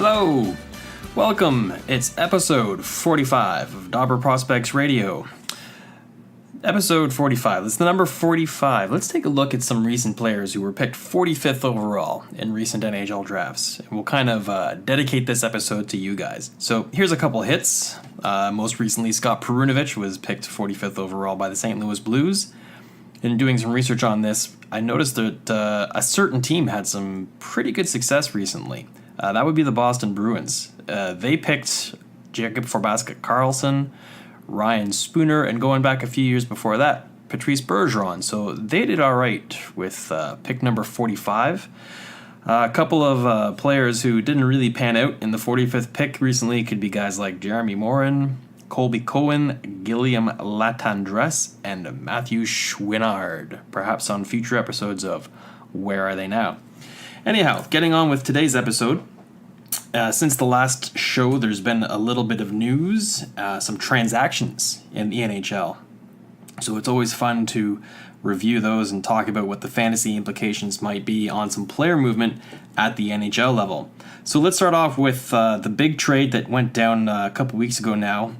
Hello! Welcome! It's episode 45 of DobberProspects Radio. Episode 45. It's the number 45. Let's take a look at some recent players who were picked 45th overall in recent NHL drafts. We'll kind of dedicate this episode to you guys. So here's a couple hits. Most recently, Scott Perunovich was picked 45th overall by the St. Louis Blues. In doing some research on this, I noticed that a certain team had some pretty good success recently. That would be the Boston Bruins. They picked Jacob Forbasket-Karlsson, Ryan Spooner, and going back a few years before that, Patrice Bergeron. So they did all right with pick number 45. A couple of players who didn't really pan out in the 45th pick recently could be guys like Jeremy Morin, Colby Cohen, Guillaume Latendresse, and Matthew Chouinard, perhaps on future episodes of Where Are They Now? Anyhow, getting on with today's episode. Since the last show, there's been a little bit of news, some transactions in the NHL. So it's always fun to review those and talk about what the fantasy implications might be on some player movement at the NHL level. So let's start off with the big trade that went down a couple weeks ago now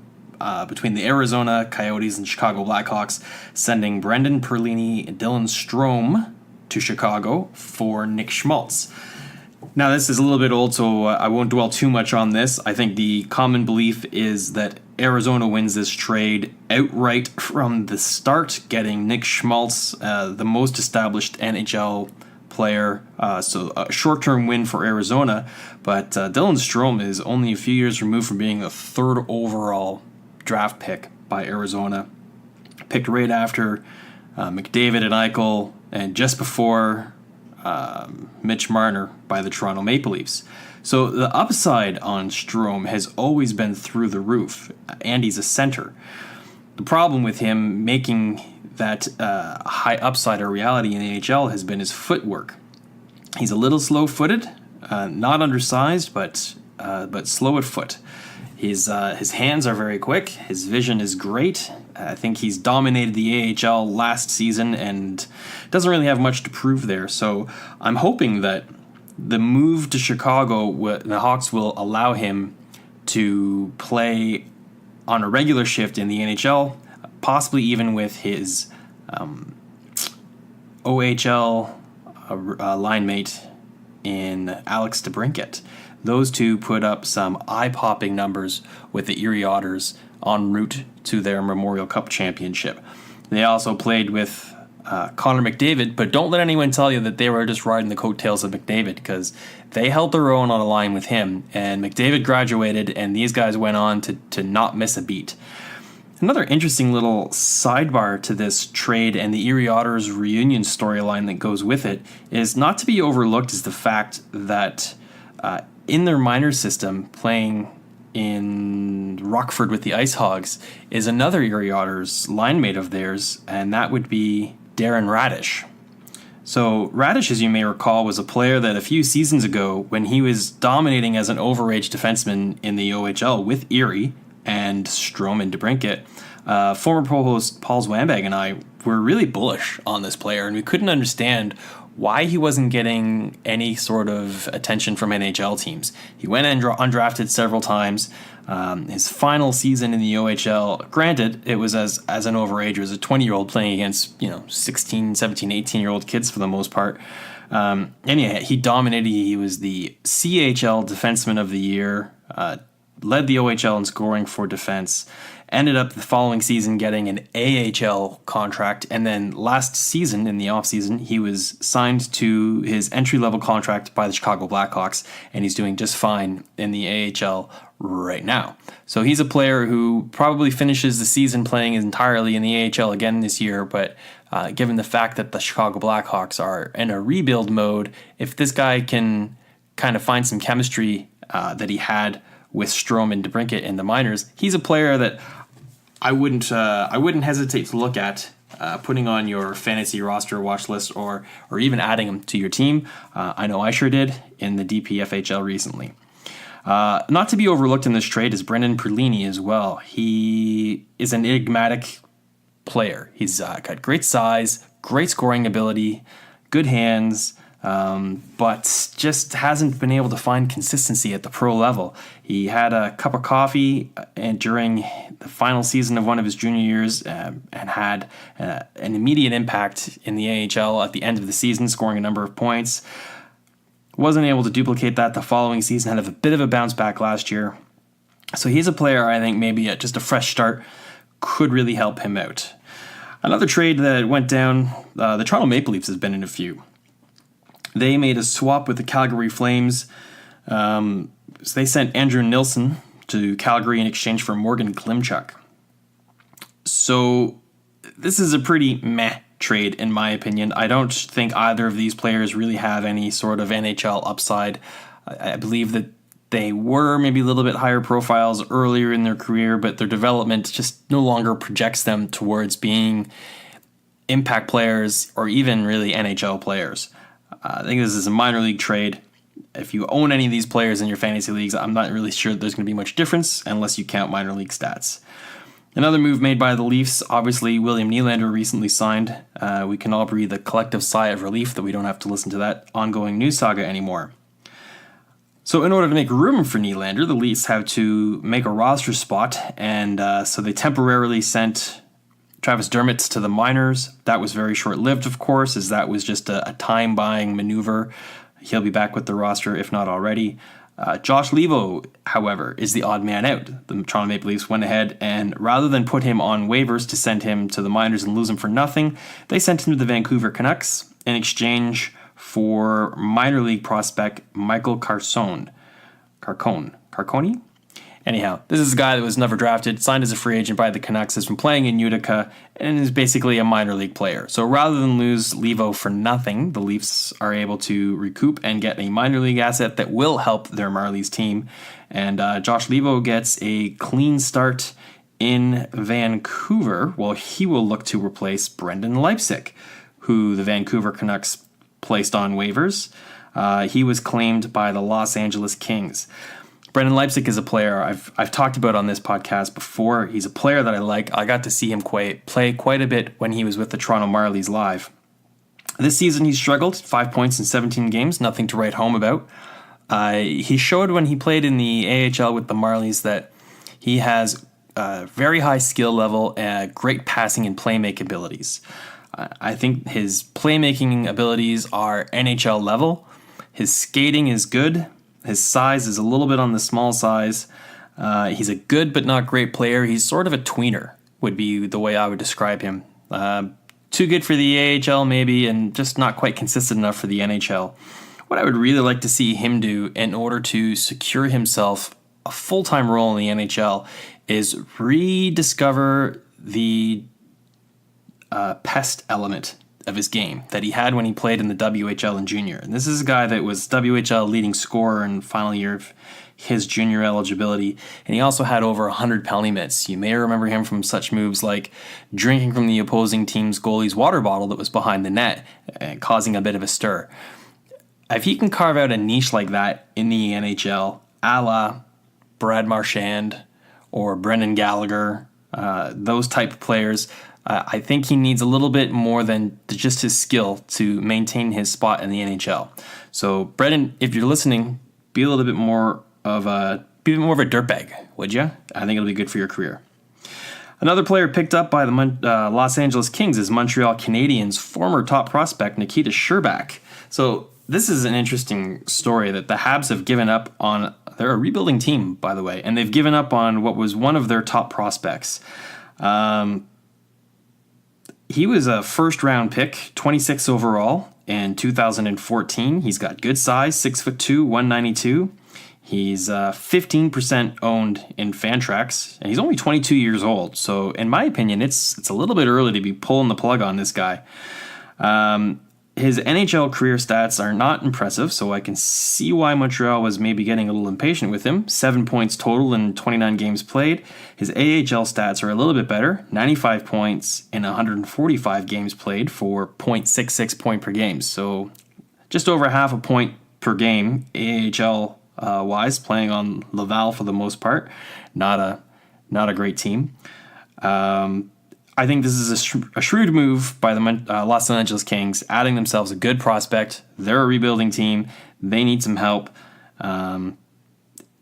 between the Arizona Coyotes and Chicago Blackhawks, sending Brendan Perlini and Dylan Strome to Chicago for Nick Schmaltz. Now, this is a little bit old, so I won't dwell too much on this. I think the common belief is that Arizona wins this trade outright from the start, getting Nick Schmaltz, the most established NHL player. So a short-term win for Arizona, but Dylan Strome is only a few years removed from being the third overall draft pick by Arizona. Picked right after McDavid and Eichel, and just before Mitch Marner by the Toronto Maple Leafs. So the upside on Strome has always been through the roof, and he's a center. The problem with him making that high upside a reality in the NHL has been his footwork. He's a little slow-footed, not undersized, but slow at foot. His hands are very quick. His vision is great. I think he's dominated the AHL last season and doesn't really have much to prove there. So I'm hoping that the move to Chicago, the Hawks will allow him to play on a regular shift in the NHL, possibly even with his OHL line mate in Alex DeBrincat. Those two put up some eye-popping numbers with the Erie Otters en route to their Memorial Cup championship. They also played with Connor McDavid, but don't let anyone tell you that they were just riding the coattails of McDavid, because they held their own on a line with him, and McDavid graduated, and these guys went on to not miss a beat. Another interesting little sidebar to this trade and the Erie Otters reunion storyline that goes with it is not to be overlooked is the fact that in their minor system, playing in Rockford with the Ice Hogs, is another Erie Otters line mate of theirs, and that would be Darren Raddysh. So Raddysh, as you may recall, was a player that a few seasons ago, when he was dominating as an overage defenseman in the OHL with Erie and Strome and DeBrincat, former co-host Paul Zwambag and I were really bullish on this player, and we couldn't understand why he wasn't getting any sort of attention from NHL teams. He went undrafted several times. His final season in the OHL, granted, it was as an overager, as a 20-year-old playing against 16, 17, 18-year-old kids for the most part. Anyhow, he dominated. He was the CHL Defenseman of the Year, led the OHL in scoring for defense, ended up the following season getting an AHL contract, and then last season, in the offseason, he was signed to his entry-level contract by the Chicago Blackhawks, and he's doing just fine in the AHL right now. So he's a player who probably finishes the season playing entirely in the AHL again this year, but given the fact that the Chicago Blackhawks are in a rebuild mode, if this guy can kind of find some chemistry that he had with Strome and DeBrincat in the minors, he's a player that I wouldn't hesitate to look at putting on your fantasy roster watch list or even adding him to your team. I know I sure did in the DPFHL recently. Not to be overlooked in this trade is Brendan Perlini as well. He is an enigmatic player. He's got great size, great scoring ability, good hands, but just hasn't been able to find consistency at the pro level. He had a cup of coffee during the final season of one of his junior years and had an immediate impact in the AHL at the end of the season, scoring a number of points. Wasn't able to duplicate that the following season, had a bit of a bounce back last year. So he's a player I think maybe just a fresh start could really help him out. Another trade that went down, the Toronto Maple Leafs has been in a few. They made a swap with the Calgary Flames. So they sent Andrew Nilsson to Calgary in exchange for Morgan Klimchuk. So this is a pretty meh trade, in my opinion. I don't think either of these players really have any sort of NHL upside. I believe that they were maybe a little bit higher profiles earlier in their career, but their development just no longer projects them towards being impact players or even really NHL players. I think this is a minor league trade. If you own any of these players in your fantasy leagues, I'm not really sure there's going to be much difference unless you count minor league stats. Another move made by the Leafs, obviously William Nylander recently signed. We can all breathe a collective sigh of relief that we don't have to listen to that ongoing news saga anymore. So in order to make room for Nylander, the Leafs have to make a roster spot, and so they temporarily sent Travis Dermott to the minors. That was very short-lived, of course, as that was just a time-buying maneuver. He'll be back with the roster, if not already. Josh Leivo, however, is the odd man out. The Toronto Maple Leafs went ahead and rather than put him on waivers to send him to the minors and lose him for nothing, they sent him to the Vancouver Canucks in exchange for minor league prospect Michael Carcone. Anyhow, this is a guy that was never drafted, signed as a free agent by the Canucks, has been playing in Utica, and is basically a minor league player. So rather than lose Leivo for nothing, the Leafs are able to recoup and get a minor league asset that will help their Marlies team. And Josh Leivo gets a clean start in Vancouver, while he will look to replace Brendan Leipsic, who the Vancouver Canucks placed on waivers. He was claimed by the Los Angeles Kings. Brendan Leipsic is a player I've talked about on this podcast before. He's a player that I like. I got to see him play quite a bit when he was with the Toronto Marlies live. This season he struggled, 5 points in 17 games, nothing to write home about. He showed when he played in the AHL with the Marlies that he has very high skill level, great passing and playmaking abilities. I think his playmaking abilities are NHL level. His skating is good. His size is a little bit on the small size. He's a good but not great player. He's sort of a tweener, would be the way I would describe him. Too good for the AHL maybe, and just not quite consistent enough for the NHL. What I would really like to see him do in order to secure himself a full-time role in the NHL is rediscover the pest element of his game that he had when he played in the WHL in junior. And this is a guy that was WHL leading scorer in the final year of his junior eligibility, and he also had over 100 penalty minutes. You may remember him from such moves like drinking from the opposing team's goalie's water bottle that was behind the net, causing a bit of a stir. If he can carve out a niche like that in the NHL, a la Brad Marchand or Brendan Gallagher, those type of players, I think he needs a little bit more than just his skill to maintain his spot in the NHL. So, Brendan, if you're listening, be a little bit more of a dirtbag, would you? I think it'll be good for your career. Another player picked up by the Los Angeles Kings is Montreal Canadiens' former top prospect Nikita Scherback. So, this is an interesting story that the Habs have given up on. They're a rebuilding team, by the way, and they've given up on what was one of their top prospects. He was a first-round pick, 26 overall in 2014. He's got good size, 6'2", 192. He's 15% owned in Fantrax, and he's only 22 years old. So, in my opinion, it's a little bit early to be pulling the plug on this guy. His NHL career stats are not impressive, so I can see why Montreal was maybe getting a little impatient with him. 7 points total in 29 games played. His AHL stats are a little bit better. 95 points in 145 games played for 0.66 point per game. So just over half a point per game AHL wise, playing on Laval for the most part. Not a great team. I think this is a shrewd move by the Los Angeles Kings, adding themselves a good prospect. They're a rebuilding team. They need some help.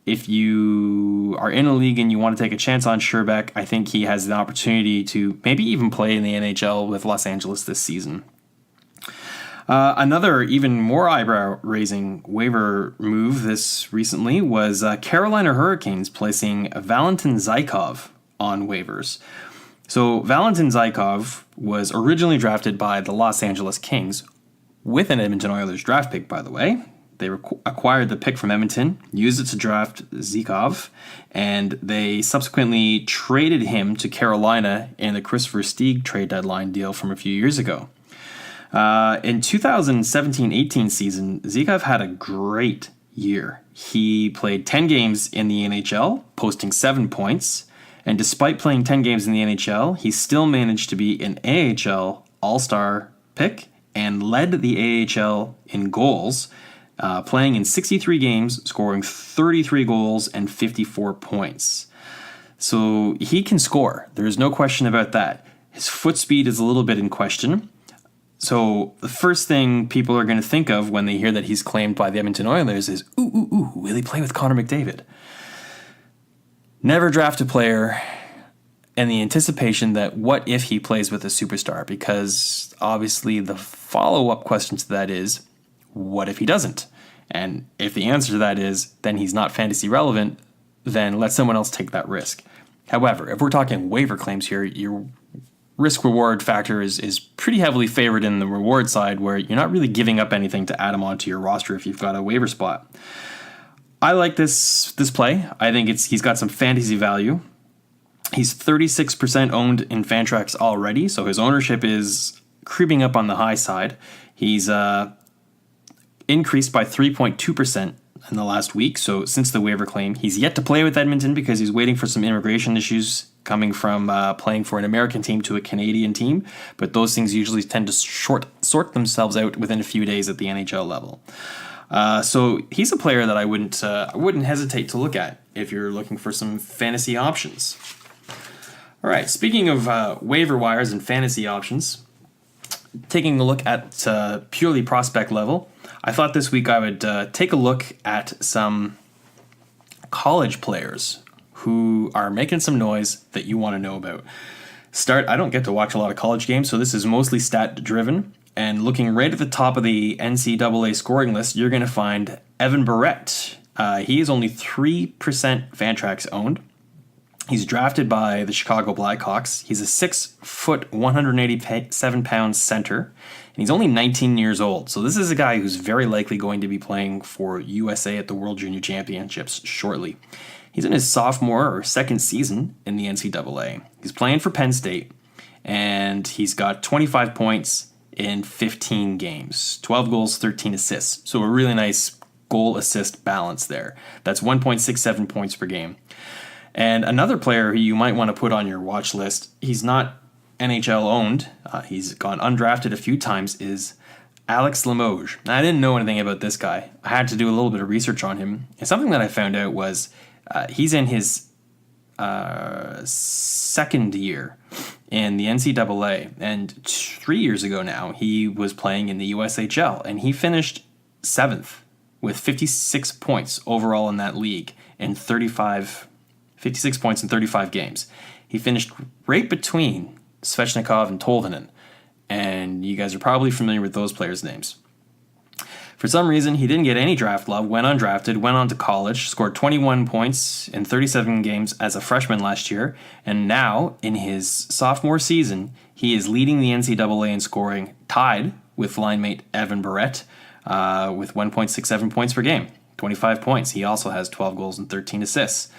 If you are in a league and you want to take a chance on Scherback, I think he has the opportunity to maybe even play in the NHL with Los Angeles this season. Another even more eyebrow-raising waiver move this recently was Carolina Hurricanes placing Valentin Zykov on waivers. So Valentin Zykov was originally drafted by the Los Angeles Kings with an Edmonton Oilers draft pick, by the way. They acquired the pick from Edmonton, used it to draft Zykov, and they subsequently traded him to Carolina in the Christopher Stieg trade deadline deal from a few years ago. In 2017-18 season, Zykov had a great year. He played 10 games in the NHL, posting 7 points, and despite playing 10 games in the NHL, he still managed to be an AHL All-Star pick and led the AHL in goals, playing in 63 games, scoring 33 goals and 54 points. So he can score. There's no question about that. His foot speed is a little bit in question. So the first thing people are going to think of when they hear that he's claimed by the Edmonton Oilers is, will he play with Connor McDavid? Never draft a player in the anticipation that what if he plays with a superstar? Because obviously the follow-up question to that is, what if he doesn't? And if the answer to that is, then he's not fantasy relevant, then let someone else take that risk. However, if we're talking waiver claims here, your risk-reward factor is pretty heavily favored in the reward side, where you're not really giving up anything to add him onto your roster if you've got a waiver spot. I like this play. I think he's got some fantasy value. He's 36% owned in Fantrax already, so his ownership is creeping up on the high side. He's increased by 3.2% in the last week, so since the waiver claim. He's yet to play with Edmonton because he's waiting for some immigration issues coming from playing for an American team to a Canadian team, but those things usually tend to sort themselves out within a few days at the NHL level. So he's a player that I wouldn't hesitate to look at if you're looking for some fantasy options. All right, speaking of waiver wires and fantasy options, taking a look at purely prospect level, I thought this week I would take a look at some college players who are making some noise that you want to know about. I don't get to watch a lot of college games, so this is mostly stat-driven. And looking right at the top of the NCAA scoring list, you're going to find Evan Barrett. He is only 3% Fantrax owned. He's drafted by the Chicago Blackhawks. He's a 6-foot, 187-pound center, and he's only 19 years old. So this is a guy who's very likely going to be playing for USA at the World Junior Championships shortly. He's in his sophomore or second season in the NCAA. He's playing for Penn State, and he's got 25 points in 15 games, 12 goals, 13 assists. So a really nice goal-assist balance there. That's 1.67 points per game. And another player who you might want to put on your watch list, he's not NHL owned, he's gone undrafted a few times, is Alex Limoges. Now, I didn't know anything about this guy. I had to do a little bit of research on him. And something that I found out was he's in his second year in the NCAA. And 3 years ago now, he was playing in the USHL. And he finished 7th with 56 points overall in that league in 56 points in 35 games. He finished right between Svechnikov and Tolvanen, and you guys are probably familiar with those players' names. For some reason, he didn't get any draft love, went undrafted, went on to college, scored 21 points in 37 games as a freshman last year, and now, in his sophomore season, he is leading the NCAA in scoring, tied with line mate Evan Barrett, with 1.67 points per game, 25 points. He also has 12 goals and 13 assists.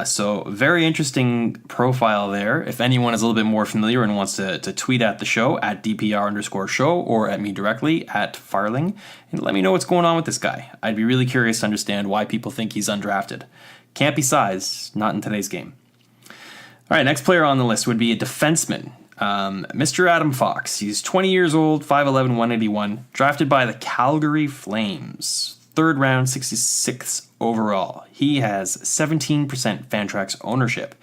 So very interesting profile there. If anyone is a little bit more familiar and wants to tweet at the show at DPR_show or at me directly at Farling, and let me know what's going on with this guy. I'd be really curious to understand why people think he's undrafted. Can't be size, not in today's game. All right, next player on the list would be a defenseman. Mr. Adam Fox. He's 20 years old, 5'11", 181, drafted by the Calgary Flames. 3rd round, 66th overall. He has 17% Fantrax ownership.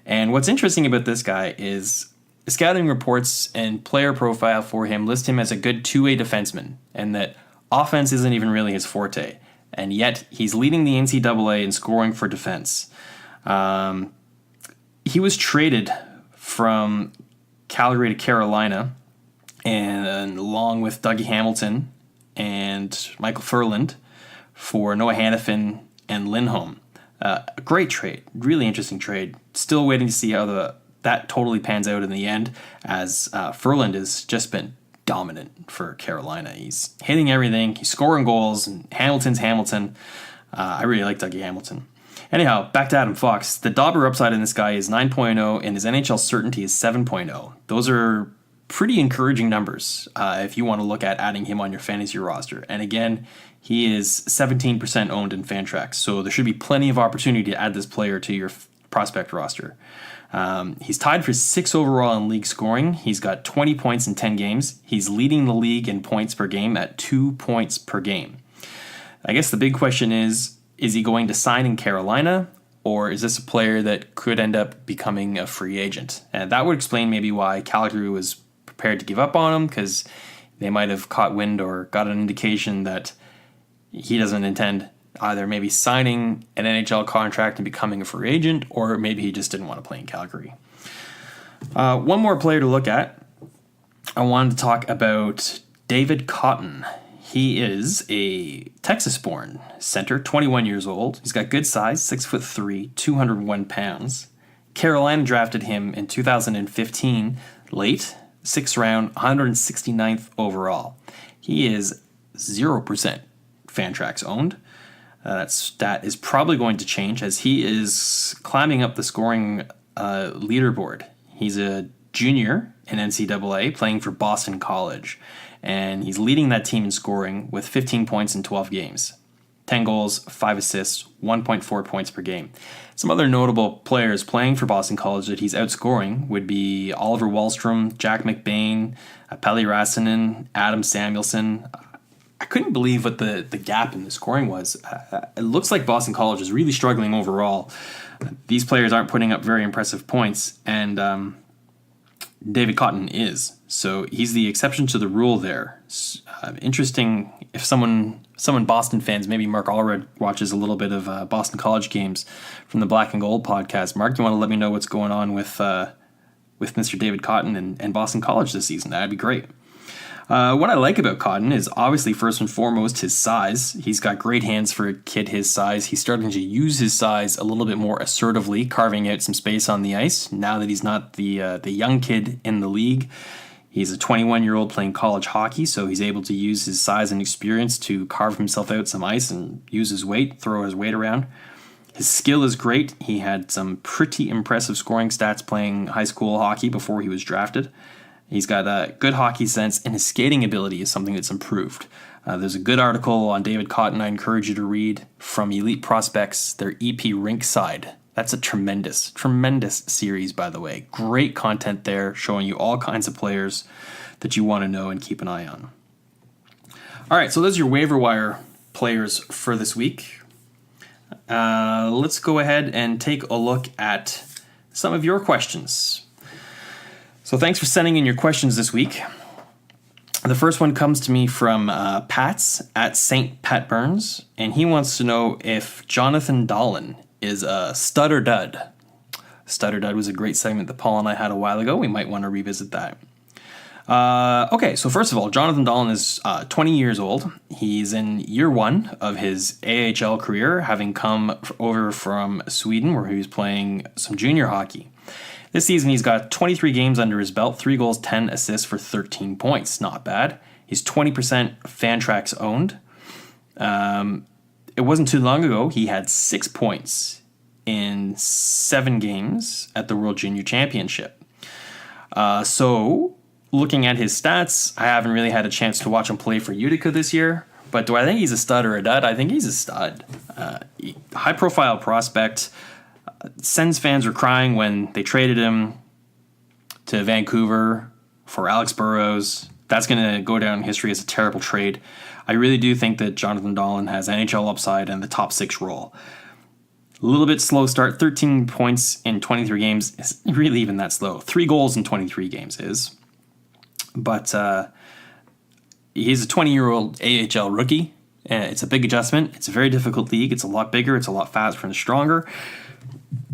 And what's interesting about this guy is scouting reports and player profile for him list him as a good two-way defenseman, and that offense isn't even really his forte. And yet, he's leading the NCAA in scoring for defense. He was traded from Calgary to Carolina, and along with Dougie Hamilton and Michael Furland for Noah Hannafin and Lindholm. A great trade, really interesting trade. Still waiting to see how that totally pans out in the end, as Furland has just been dominant for Carolina. He's hitting everything, he's scoring goals, and Hamilton's Hamilton. I really like Dougie Hamilton. Anyhow, back to Adam Fox. The Dobber upside in this guy is 9.0, and his NHL certainty is 7.0. Those are pretty encouraging numbers if you want to look at adding him on your fantasy roster. And again, he is 17% owned in Fantrax, so there should be plenty of opportunity to add this player to your prospect roster. He's tied for 6th overall in league scoring. He's got 20 points in 10 games. He's leading the league in points per game at 2 points per game. I guess the big question is he going to sign in Carolina, or is this a player that could end up becoming a free agent? And that would explain maybe why Calgary was prepared to give up on him, because they might have caught wind or got an indication that he doesn't intend either maybe signing an NHL contract and becoming a free agent, or maybe he just didn't want to play in Calgary. One more player to look at. I wanted to talk about David Cotton. He is a Texas-born center, 21 years old. He's got good size, 6'3", 201 pounds. Carolina drafted him in 2015, late, 6th round, 169th overall. He is 0% Fantrax owned. That stat is probably going to change as he is climbing up the scoring leaderboard. He's a junior in NCAA playing for Boston College, and he's leading that team in scoring with 15 points in 12 games. 10 goals, 5 assists, 1.4 points per game. Some other notable players playing for Boston College that he's outscoring would be Oliver Wahlstrom, Jack McBain, Peli Rasanen, Adam Samuelson. I couldn't believe what the gap in the scoring was. It looks like Boston College is really struggling overall. These players aren't putting up very impressive points, and David Cotton is. So he's the exception to the rule there. Interesting if someone Boston fans, maybe Mark Allred watches a little bit of Boston College games from the Black and Gold podcast. Mark, do you want to let me know what's going on with Mr. David Cotton and Boston College this season? That'd be great. What I like about Cotton is obviously first and foremost his size. He's got great hands for a kid his size. He's starting to use his size a little bit more assertively, carving out some space on the ice. Now that he's not the young kid in the league, he's a 21-year-old playing college hockey, so he's able to use his size and experience to carve himself out some ice and use his weight, throw his weight around. His skill is great. He had some pretty impressive scoring stats playing high school hockey before he was drafted. He's got a good hockey sense, and his skating ability is something that's improved. There's a good article on David Cotton I encourage you to read from Elite Prospects, their EP Rinkside. That's a tremendous, tremendous series, by the way. Great content there, showing you all kinds of players that you want to know and keep an eye on. All right, so those are your waiver wire players for this week. Let's go ahead and take a look at some of your questions. So thanks for sending in your questions this week. The first one comes to me from Pats at St. Pat Burns, and he wants to know if Jonathan Dahlen is a stud or dud. Stud or dud was a great segment that Paul and I had a while ago. We might want to revisit that. Okay, so first of all, Jonathan Dahlen is 20 years old. He's in year one of his AHL career, having come over from Sweden where he was playing some junior hockey. This season, he's got 23 games under his belt, 3 goals, 10 assists for 13 points. Not bad. He's 20% Fantrax owned. It wasn't too long ago, he had 6 points in 7 games at the World Junior Championship. So, looking at his stats, I haven't really had a chance to watch him play for Utica this year. But do I think he's a stud or a dud? I think he's a stud. High-profile prospect. Sens fans were crying when they traded him to Vancouver for Alex Burrows. That's going to go down in history as a terrible trade. I really do think that Jonathan Dahlen has NHL upside and the top 6 role. A little bit slow start. 13 points in 23 games is really even that slow. 3 goals in 23 games is. But he's a 20-year-old AHL rookie. It's a big adjustment. It's a very difficult league. It's a lot bigger. It's a lot faster and stronger.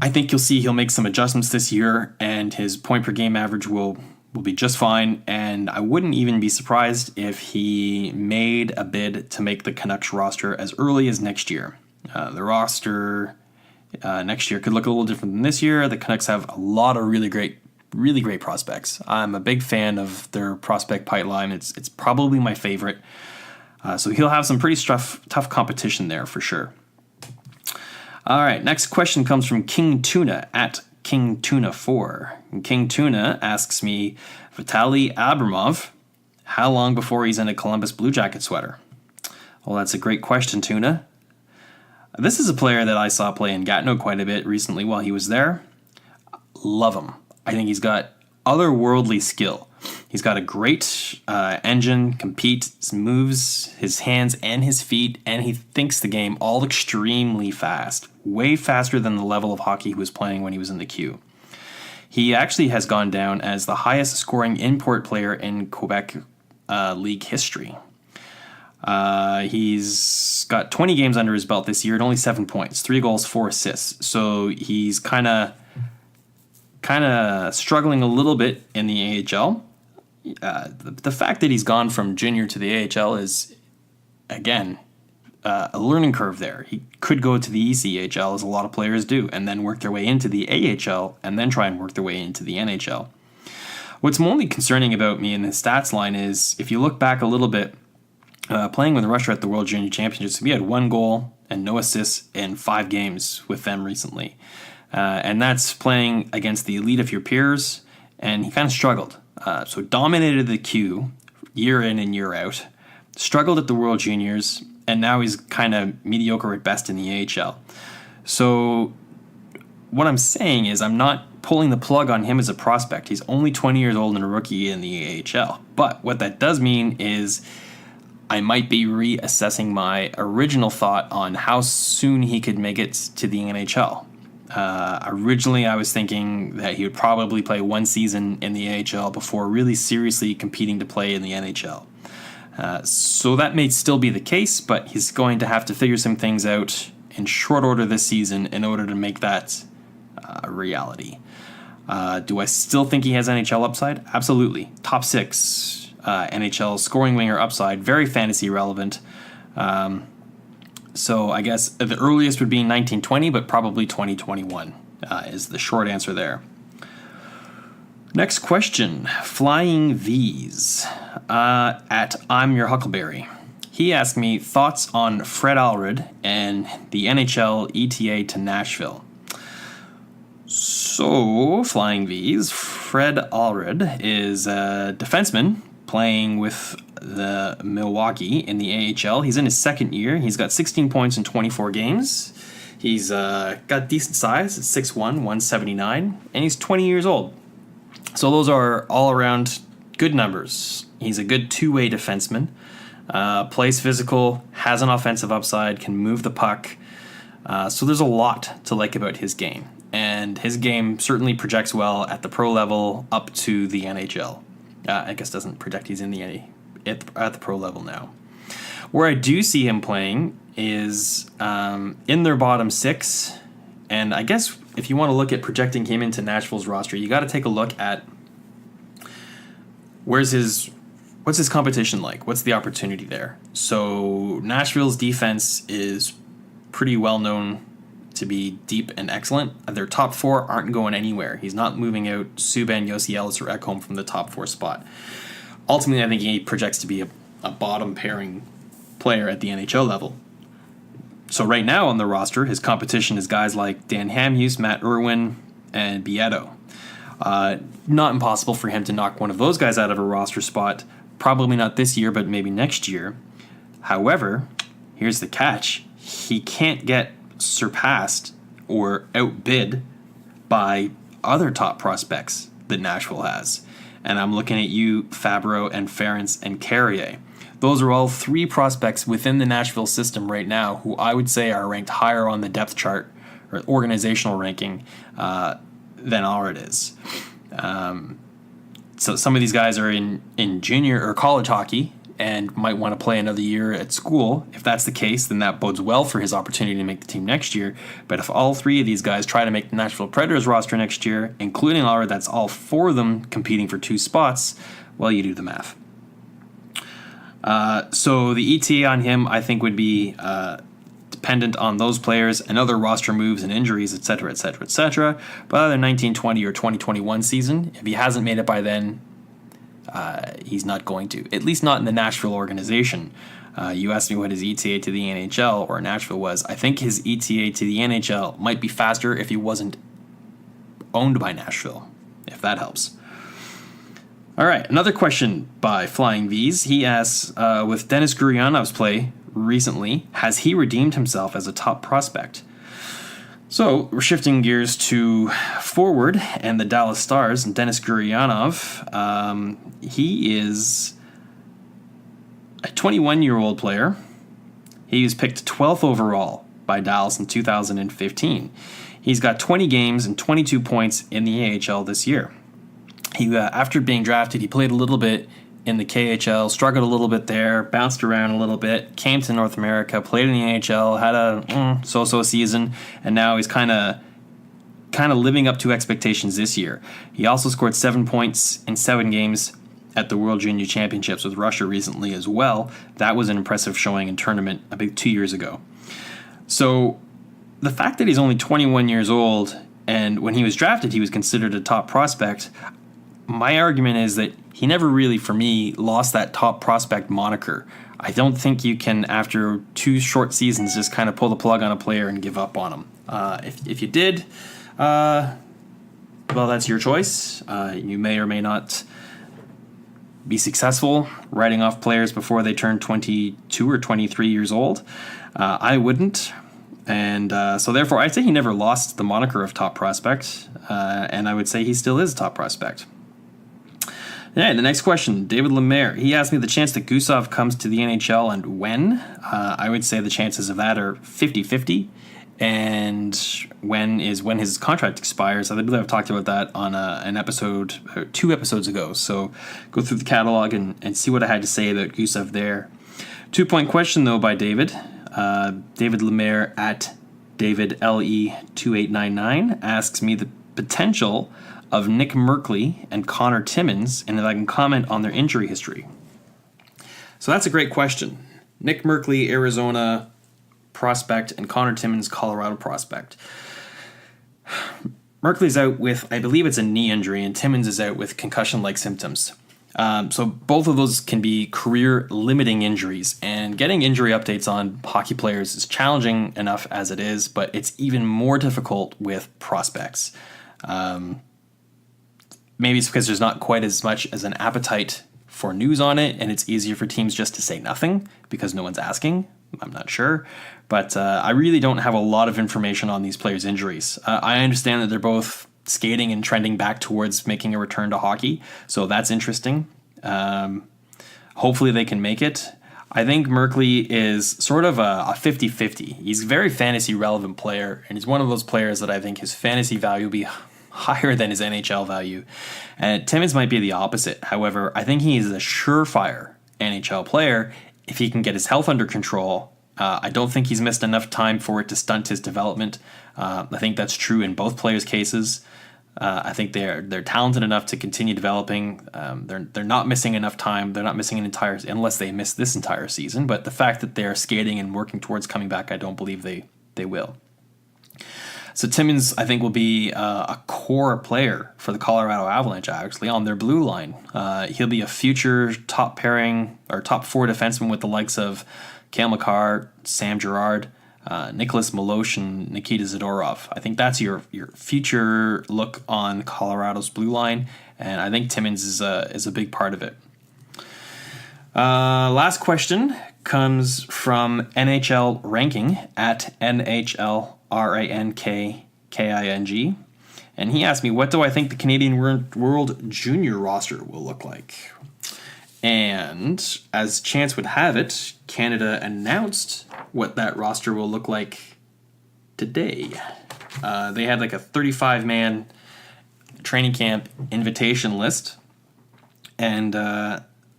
I think you'll see he'll make some adjustments this year, and his point per game average will be just fine. And I wouldn't even be surprised if he made a bid to make the Canucks roster as early as next year. The roster next year could look a little different than this year. The Canucks have a lot of really great prospects. I'm a big fan of their prospect pipeline. It's probably my favorite. So he'll have some pretty tough competition there for sure. All right, next question comes from King Tuna at King Tuna 4. And King Tuna asks me, Vitali Abramov, how long before he's in a Columbus Blue Jacket sweater? Well, that's a great question, Tuna. This is a player that I saw play in Gatineau quite a bit recently while he was there. Love him. I think he's got otherworldly skill. He's got a great engine, competes, moves his hands and his feet, and he thinks the game all extremely fast. Way faster than the level of hockey he was playing when he was in the Q. He actually has gone down as the highest scoring import player in Quebec League history. He's got 20 games under his belt this year and only 7 points, 3 goals, 4 assists. So he's kind of struggling a little bit in the AHL. The fact that he's gone from junior to the AHL is, again, a learning curve there. He could go to the ECHL, as a lot of players do, and then work their way into the AHL, and then try and work their way into the NHL. What's mostly concerning about me in the stats line is, if you look back a little bit, playing with Russia at the World Junior Championships, we had 1 goal and no assists in 5 games with them recently. And that's playing against the elite of your peers, and he kind of struggled. So dominated the Q year in and year out, struggled at the World Juniors, and now he's kind of mediocre at best in the AHL. So what I'm saying is I'm not pulling the plug on him as a prospect. He's only 20 years old and a rookie in the AHL. But what that does mean is I might be reassessing my original thought on how soon he could make it to the NHL. Originally, I was thinking that he would probably play 1 season in the AHL before really seriously competing to play in the NHL. So that may still be the case, but he's going to have to figure some things out in short order this season in order to make that a reality. Do I still think he has NHL upside? Absolutely. Top 6 NHL scoring winger upside, very fantasy relevant. So I guess the earliest would be 1920, but probably 2021 is the short answer there. Next question, Flying V's at I'm Your Huckleberry. He asked me thoughts on Fred Allard and the NHL ETA to Nashville. So, Flying V's, Fred Allard is a defenseman playing with the Milwaukee in the AHL. He's in his second year. He's got 16 points in 24 games. He's got decent size. It's 6'1", 179, and he's 20 years old. So those are all around good numbers. He's a good two-way defenseman. Plays physical, has an offensive upside, can move the puck. So there's a lot to like about his game. And his game certainly projects well at the pro level up to the NHL. I guess doesn't project he's in the at the pro level now. Where I do see him playing is in their bottom 6. And I guess if you want to look at projecting him into Nashville's roster, you got to take a look at what's his competition like? What's the opportunity there? So Nashville's defense is pretty well known to be deep and excellent. Their top 4 aren't going anywhere. He's not moving out Subban, Yossi Ellis, or Ekholm from the top 4 spot. Ultimately, I think he projects to be a bottom pairing player at the NHL level. So right now on the roster, his competition is guys like Dan Hamhuis, Matt Irwin, and Bietto. Not impossible for him to knock one of those guys out of a roster spot. Probably not this year, but maybe next year. However, here's the catch. He can't get surpassed or outbid by other top prospects that Nashville has. And I'm looking at you, Fabro and Ference and Carrier. Those are all 3 prospects within the Nashville system right now who I would say are ranked higher on the depth chart or organizational ranking than Allard is. So some of these guys are in junior or college hockey and might want to play another year at school. If that's the case, then that bodes well for his opportunity to make the team next year. But if all three of these guys try to make the Nashville Predators roster next year, including Allard, that's all four of them competing for 2 spots, well, you do the math. So the ETA on him, I think, would be dependent on those players and other roster moves and injuries, etc., etc., etc. But either 1920 or 2021 season, if he hasn't made it by then, he's not going to, at least not in the Nashville organization. You asked me what his ETA to the NHL or Nashville was. I think his ETA to the NHL might be faster if he wasn't owned by Nashville, if that helps. All right, another question by Flying V's. He asks, with Denis Guryanov's play recently, has he redeemed himself as a top prospect? So we're shifting gears to forward and the Dallas Stars and Denis Guryanov. He is a 21-year-old player. He was picked 12th overall by Dallas in 2015. He's got 20 games and 22 points in the AHL this year. He, after being drafted, he played a little bit in the KHL, struggled a little bit there, bounced around a little bit, came to North America, played in the AHL, had a so-so season, and now he's kind of living up to expectations this year. He also scored 7 points in 7 games at the World Junior Championships with Russia recently as well. That was an impressive showing in tournament about 2 years ago. So the fact that he's only 21 years old, and when he was drafted he was considered a top prospect, my argument is that he never really, for me, lost that top prospect moniker. I don't think you can, after 2 short seasons, just kind of pull the plug on a player and give up on him. If you did, well, that's your choice. You may or may not be successful writing off players before they turn 22 or 23 years old. I wouldn't. And so therefore, I'd say he never lost the moniker of top prospect, and I would say he still is a top prospect. Yeah, the next question, David Lemaire. He asked me the chance that Gusov comes to the NHL and when. I would say the chances of that are 50-50. And when his contract expires. I believe I've talked about that on an episode, 2 episodes ago. So go through the catalog and see what I had to say about Gusov there. 2-point question, though, by David. David Lemaire at DavidLE2899 asks me the potential of Nick Merkley and Conor Timmins, and if I can comment on their injury history. So that's a great question. Nick Merkley, Arizona prospect, and Conor Timmins, Colorado prospect. Merkley's out with, I believe it's a knee injury, and Timmins is out with concussion-like symptoms. So both of those can be career-limiting injuries, and getting injury updates on hockey players is challenging enough as it is, but it's even more difficult with prospects. Maybe it's because there's not quite as much as an appetite for news on it, and it's easier for teams just to say nothing because no one's asking. I'm not sure. But I really don't have a lot of information on these players' injuries. I understand that they're both skating and trending back towards making a return to hockey, so that's interesting. Hopefully they can make it. I think Merkley is sort of a 50-50. He's a very fantasy-relevant player, and he's one of those players that I think his fantasy value will be higher than his NHL value. And Timmins might be the opposite. However, I think he is a surefire NHL player if he can get his health under control. I don't think he's missed enough time for it to stunt his development. I think that's true in both players' cases. I think they're talented enough to continue developing. They're not missing enough time. They're not missing unless they miss this entire season. But the fact that they're skating and working towards coming back, I don't believe they will. So Timmins, I think, will be a core player for the Colorado Avalanche, actually, on their blue line. He'll be a future top pairing or top 4 defenseman with the likes of Cale Makar, Sam Girard, Nicholas Milosh, and Nikita Zadorov. I think that's your future look on Colorado's blue line, and I think Timmins is a big part of it. Last question comes from NHL Ranking at NHLRANKKING, and he asked me, what do I think the Canadian World Junior roster will look like? And as chance would have it, Canada announced what that roster will look like today. They had like a 35-man training camp invitation list, and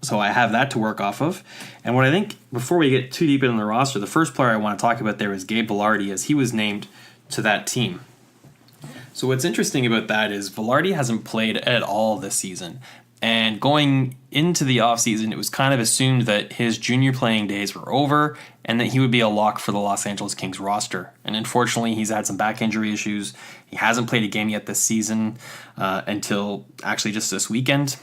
so I have that to work off of. And what I think, before we get too deep into the roster, the first player I want to talk about there is Gabe Vilardi, as he was named to that team. So what's interesting about that is Vilardi hasn't played at all this season. And going into the offseason, it was kind of assumed that his junior playing days were over and that he would be a lock for the Los Angeles Kings roster. And unfortunately, he's had some back injury issues. He hasn't played a game yet this season until actually just this weekend.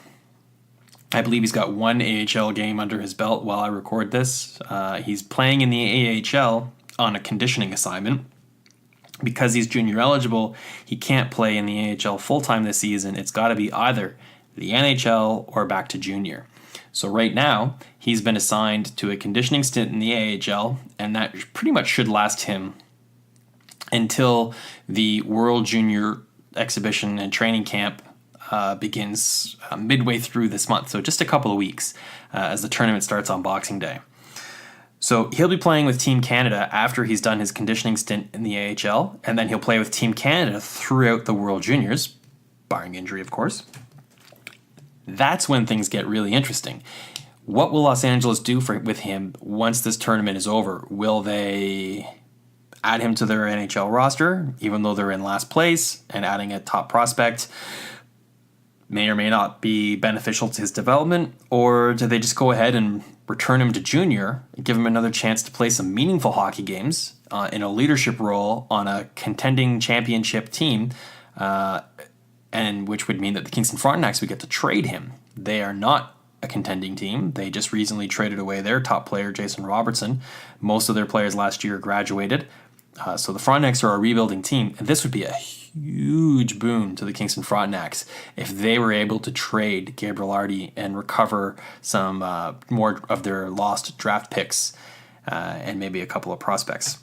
I believe he's got one AHL game under his belt while I record this. He's playing in the AHL on a conditioning assignment. Because he's junior eligible, he can't play in the AHL full-time this season. It's got to be either the NHL or back to junior. So right now, he's been assigned to a conditioning stint in the AHL, and that pretty much should last him until the World Junior Exhibition and Training Camp begins midway through this month. So just a couple of weeks as the tournament starts on Boxing Day. So he'll be playing with Team Canada after he's done his conditioning stint in the AHL, and then he'll play with Team Canada throughout the World Juniors, barring injury, of course. That's when things get really interesting. What will Los Angeles do with him once this tournament is over? Will they add him to their NHL roster, even though they're in last place, and adding a top prospect may or may not be beneficial to his development? Or do they just go ahead and return him to junior and give him another chance to play some meaningful hockey games in a leadership role on a contending championship team, and which would mean that the Kingston Frontenacs would get to trade him. They are not a contending team. They just recently traded away their top player, Jason Robertson. Most of their players last year graduated. So the Frontenacs are a rebuilding team, and this would be a huge boon to the Kingston Frontenacs if they were able to trade Gabe Vilardi and recover some more of their lost draft picks and maybe a couple of prospects.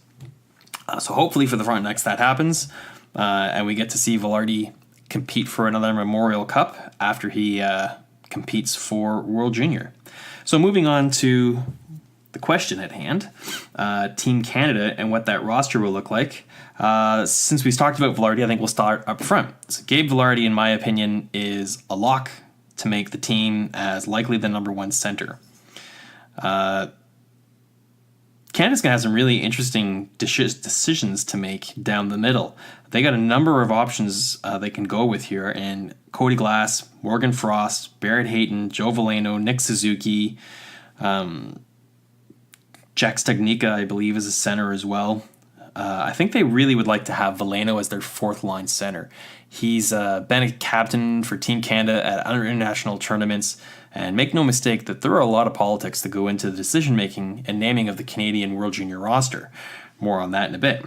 So hopefully for the Frontenacs that happens, and we get to see Vilardi compete for another Memorial Cup after he competes for World Junior. So moving on to the question at hand, Team Canada and what that roster will look like. Since we've talked about Vilardi, I think we'll start up front. So Gabe Vilardi, in my opinion, is a lock to make the team as likely the number one center. Canada's going to have some really interesting decisions to make down the middle. They got a number of options they can go with here, and Cody Glass, Morgan Frost, Barrett Hayton, Joe Veleno, Nick Suzuki, Jack Stagnica, I believe, is a center as well. I think they really would like to have Veleno as their fourth-line center. He's been a captain for Team Canada at other international tournaments, and make no mistake that there are a lot of politics that go into the decision-making and naming of the Canadian World Junior roster. More on that in a bit.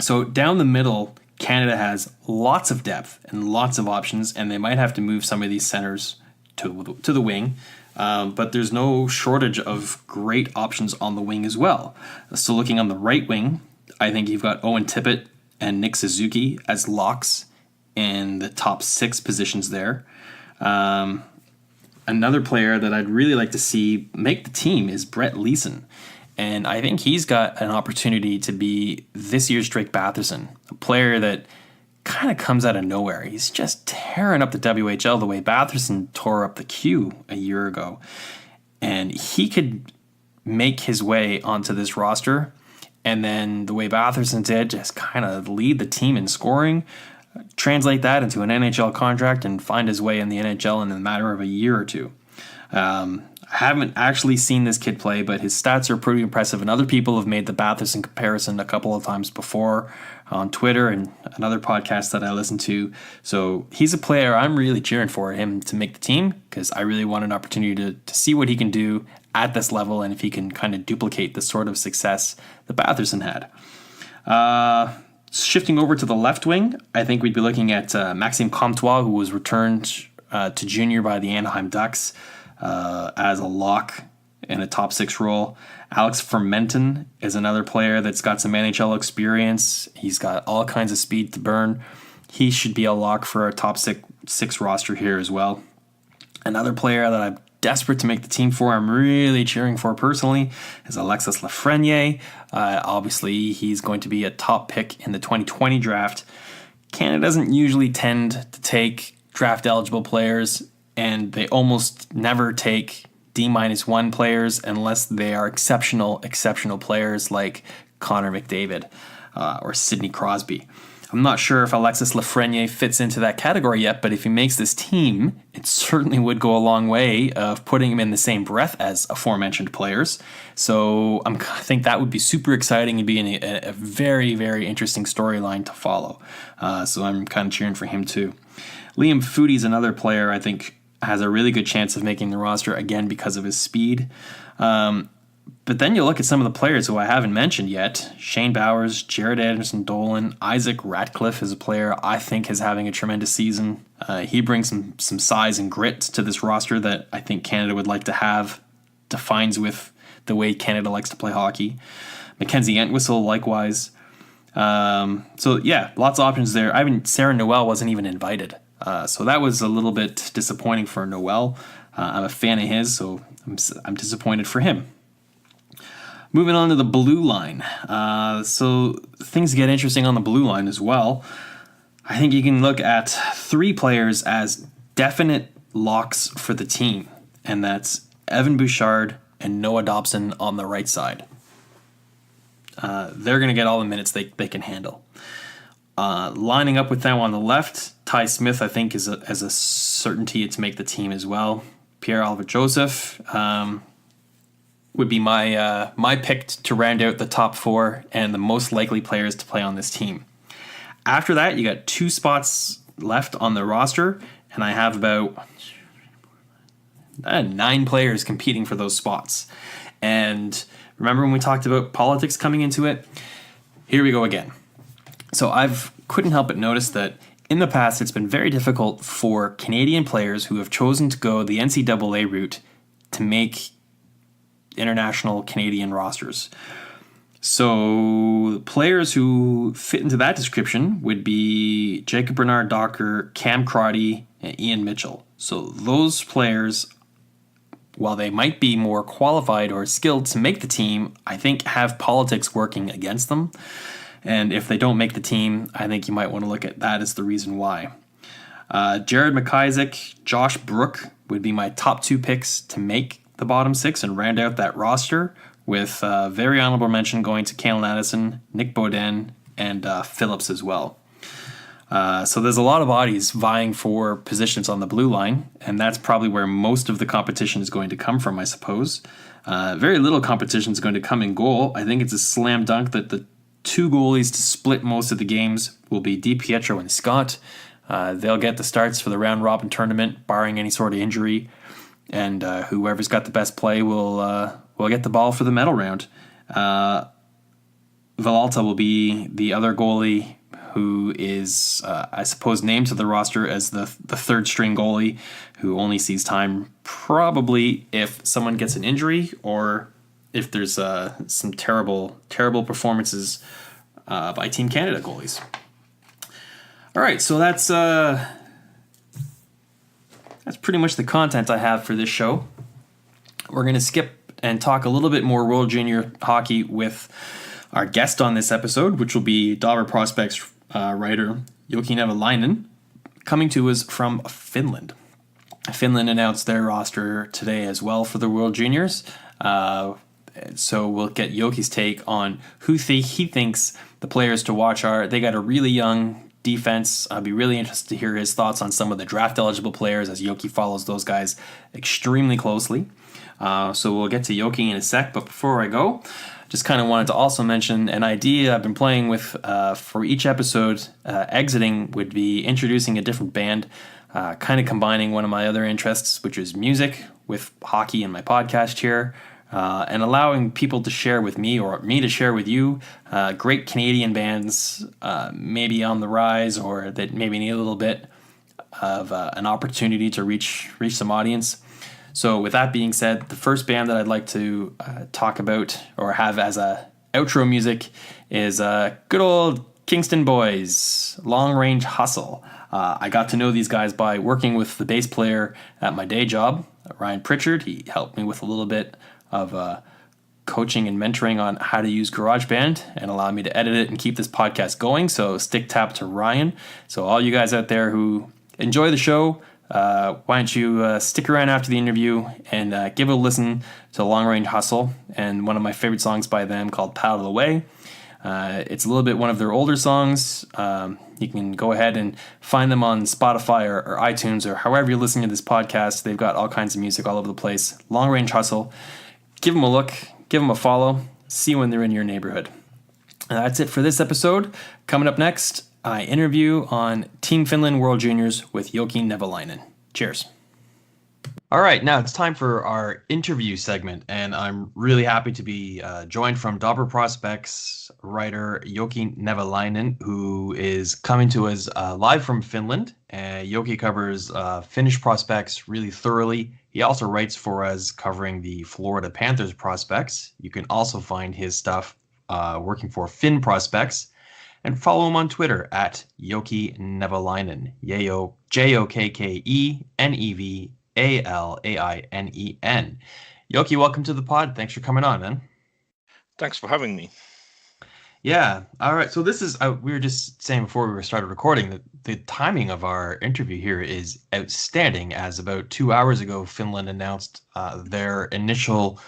So down the middle, Canada has lots of depth and lots of options, and they might have to move some of these centers to the wing. But there's no shortage of great options on the wing as well. So looking on the right wing, I think you've got Owen Tippett and Nick Suzuki as locks in the top 6 positions there. Another player that I'd really like to see make the team is Brett Leeson. And I think he's got an opportunity to be this year's Drake Batherson, a player that kind of comes out of nowhere. He's just tearing up the WHL the way Batherson tore up the Q a year ago. And he could make his way onto this roster, and then the way Batherson did, just kind of lead the team in scoring, translate that into an NHL contract, and find his way in the NHL in a matter of a year or two. I haven't actually seen this kid play, but his stats are pretty impressive, and other people have made the Batherson comparison a couple of times before on Twitter and another podcast that I listen to. So he's a player I'm really cheering for him to make the team, because I really want an opportunity to see what he can do at this level and if he can kind of duplicate the sort of success that Batherson had. Shifting over to the left wing, I think we'd be looking at Maxime Comtois, who was returned to junior by the Anaheim Ducks as a lock in a top 6 role. Alex Fermenton is another player that's got some NHL experience. He's got all kinds of speed to burn. He should be a lock for a top 6 roster here as well. Another player that I'm desperate to make the team for, I'm really cheering for personally, is Alexis Lafreniere. Obviously, he's going to be a top pick in the 2020 draft. Canada doesn't usually tend to take draft-eligible players, and they almost never take D-1 players unless they are exceptional players like Connor McDavid or Sidney Crosby. I'm not sure if Alexis Lafreniere fits into that category yet, but if he makes this team, it certainly would go a long way of putting him in the same breath as aforementioned players. So I think that would be super exciting and be a very, very interesting storyline to follow. So I'm kind of cheering for him too. Liam Foodie's another player I think has a really good chance of making the roster, again, because of his speed. But then you look at some of the players who I haven't mentioned yet. Shane Bowers, Jared Anderson-Dolan, Isaac Ratcliffe is a player I think is having a tremendous season. He brings some size and grit to this roster that I think Canada would like to have. Defines with the way Canada likes to play hockey. Mackenzie Entwistle, likewise. So yeah, lots of options there. Sarah Noel wasn't even invited. So that was a little bit disappointing for Noel. I'm a fan of his, so I'm disappointed for him. Moving on to the blue line. So things get interesting on the blue line as well. I think you can look at 3 players as definite locks for the team, and that's Evan Bouchard and Noah Dobson on the right side. They're going to get all the minutes they can handle. Lining up with them on the left, Ty Smith, I think, is a certainty to make the team as well. Pierre-Olivier Joseph would be my pick to round out the top 4 and the most likely players to play on this team. After that, you got 2 spots left on the roster, and I have about 9 players competing for those spots. And remember when we talked about politics coming into it? Here we go again. So couldn't help but notice that in the past, it's been very difficult for Canadian players who have chosen to go the NCAA route to make international Canadian rosters. So players who fit into that description would be Jacob Bernard Docker, Cam Crotty, and Ian Mitchell. So those players, while they might be more qualified or skilled to make the team, I think have politics working against them. And if they don't make the team, I think you might want to look at that as the reason why. Jared McIsaac, Josh Brook would be my top 2 picks to make the bottom 6 and round out that roster, with very honorable mention going to Calen Addison, Nick Beaudin, and Phillips as well. So there's a lot of bodies vying for positions on the blue line, and that's probably where most of the competition is going to come from, I suppose. Very little competition is going to come in goal. I think it's a slam dunk that the 2 goalies to split most of the games will be DiPietro and Scott. They'll get the starts for the round-robin tournament, barring any sort of injury. And whoever's got the best play will get the ball for the medal round. Villalta will be the other goalie who is, I suppose, named to the roster as the third string goalie, who only sees time probably if someone gets an injury or if there's some terrible performances by Team Canada goalies. All right, so that's pretty much the content I have for this show. We're going to skip and talk a little bit more World Junior hockey with our guest on this episode, which will be DobberProspects writer Jokke Nevalainen, coming to us from Finland. Finland announced their roster today as well for the World Juniors. So we'll get Jokke's take on who he thinks the players to watch are. They got a really young defense. I'd be really interested to hear his thoughts on some of the draft-eligible players, as Jokke follows those guys extremely closely. So we'll get to Jokke in a sec, but before I go, just kind of wanted to also mention an idea I've been playing with for each episode. Exiting would be introducing a different band, kind of combining one of my other interests, which is music, with hockey and my podcast here. And allowing people to share with me or me to share with you great Canadian bands, maybe on the rise or that maybe need a little bit of an opportunity to reach some audience. So with that being said, the first band that I'd like to talk about or have as a outro music is good old Kingston Boys, Long Range Hustle. I got to know these guys by working with the bass player at my day job, Ryan Pritchard. He helped me with a little bit of coaching and mentoring on how to use GarageBand and allow me to edit it and keep this podcast going. So stick tap to Ryan. So all you guys out there who enjoy the show, why don't you stick around after the interview and give it a listen to Long Range Hustle and one of my favorite songs by them called Paddle Away. It's a little bit one of their older songs. You can go ahead and find them on Spotify or iTunes or however you're listening to this podcast. They've got all kinds of music all over the place. Long Range Hustle. Give them a look. Give them a follow. See when they're in your neighborhood. That's it for this episode. Coming up next, I interview on Team Finland World Juniors with Jokke Nevalainen. Cheers. All right, now it's time for our interview segment, and I'm really happy to be joined from DobberProspects writer Jokke Nevalainen, who is coming to us live from Finland. Jokke covers Finnish prospects really thoroughly. He also writes for us covering the Florida Panthers prospects. You can also find his stuff working for Finn Prospects. And follow him on Twitter at Jokke Nevalainen. Jokke Jokke, welcome to the pod. Thanks for coming on, man. Thanks for having me. Yeah. All right. So this is, we were just saying before we started recording that the timing of our interview here is outstanding, as about 2 hours ago, Finland announced their initial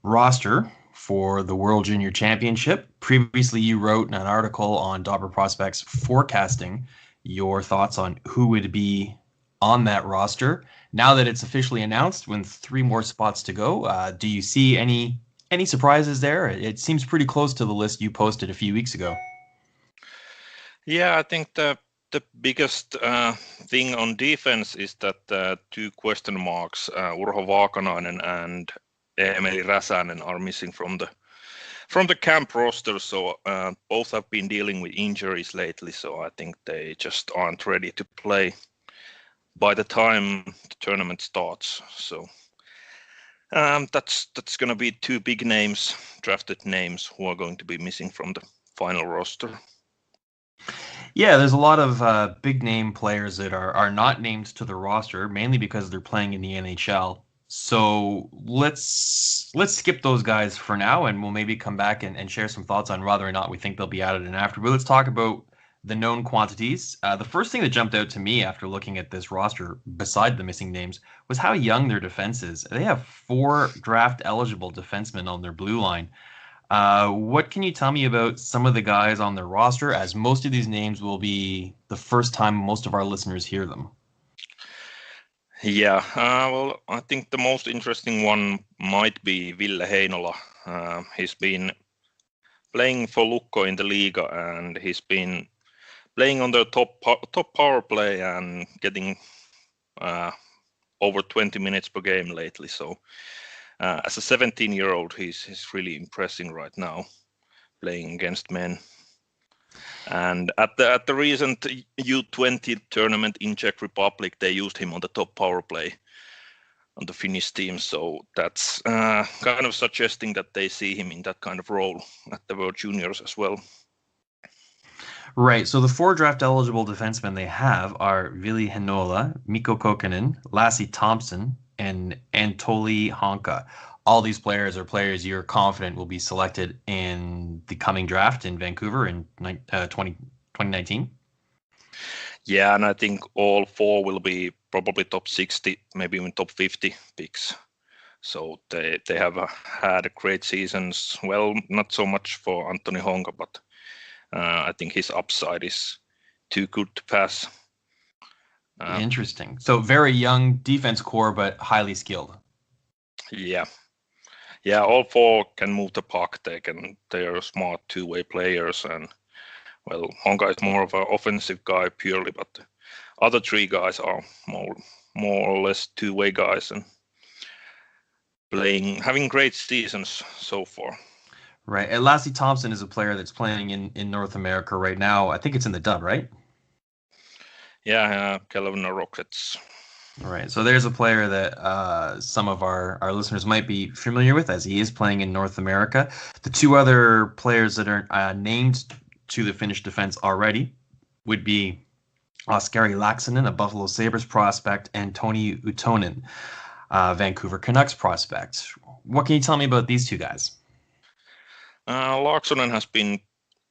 roster for the World Junior Championship. Previously, you wrote an article on DobberProspects forecasting your thoughts on who would be on that roster. Now that it's officially announced, with 3 more spots to go, do you see any surprises there? It seems pretty close to the list you posted a few weeks ago. Yeah, I think the biggest thing on defense is that 2 question marks, Urho Vaakanainen and Emeli Räsänen, are missing from the camp roster. So both have been dealing with injuries lately. So I think they just aren't ready to play by the time the tournament starts. So that's going to be 2 big names, drafted names, who are going to be missing from the final roster. Yeah, there's a lot of big name players that are not named to the roster, mainly because they're playing in the NHL. So let's skip those guys for now, and we'll maybe come back and share some thoughts on whether or not we think they'll be added in after. But let's talk about the known quantities. The first thing that jumped out to me after looking at this roster, beside the missing names, was how young their defense is. They have 4 draft-eligible defensemen on their blue line. What can you tell me about some of the guys on their roster, as most of these names will be the first time most of our listeners hear them? Yeah, well, I think the most interesting one might be Ville Heinola. He's been playing for Lukko in the Liga, and he's been playing on the top power play and getting over 20 minutes per game lately. So as a 17-year-old, he's really impressing right now, playing against men. And at the recent U20 tournament in Czech Republic, they used him on the top power play on the Finnish team. So that's kind of suggesting that they see him in that kind of role at the World Juniors as well. Right. So the 4 draft-eligible defensemen they have are Ville Heinola, Mikko Kokkonen, Lassi Thompson, and Antoli Honka. All these players are players you're confident will be selected in the coming draft in Vancouver in 2019? Yeah, and I think all 4 will be probably top 60, maybe even top 50 picks. So they have had great seasons. Well, not so much for Antoni Honka, but I think his upside is too good to pass. Interesting. So very young defense core, but highly skilled. Yeah, all 4 can move the puck. They are smart 2-way players, and well, Honka is more of an offensive guy purely, but the other 3 guys are more or less 2-way guys and having great seasons so far. Right, and Lassi Thompson is a player that's playing in North America right now. I think it's in the Dub, right? Yeah, Kelowna Rockets. All right, so there's a player that some of our listeners might be familiar with, as he is playing in North America. The 2 other players that are named to the Finnish defense already would be Oskari Laaksonen, a Buffalo Sabres prospect, and Toni Utonen, Vancouver Canucks prospect. What can you tell me about these two guys? Laaksonen has been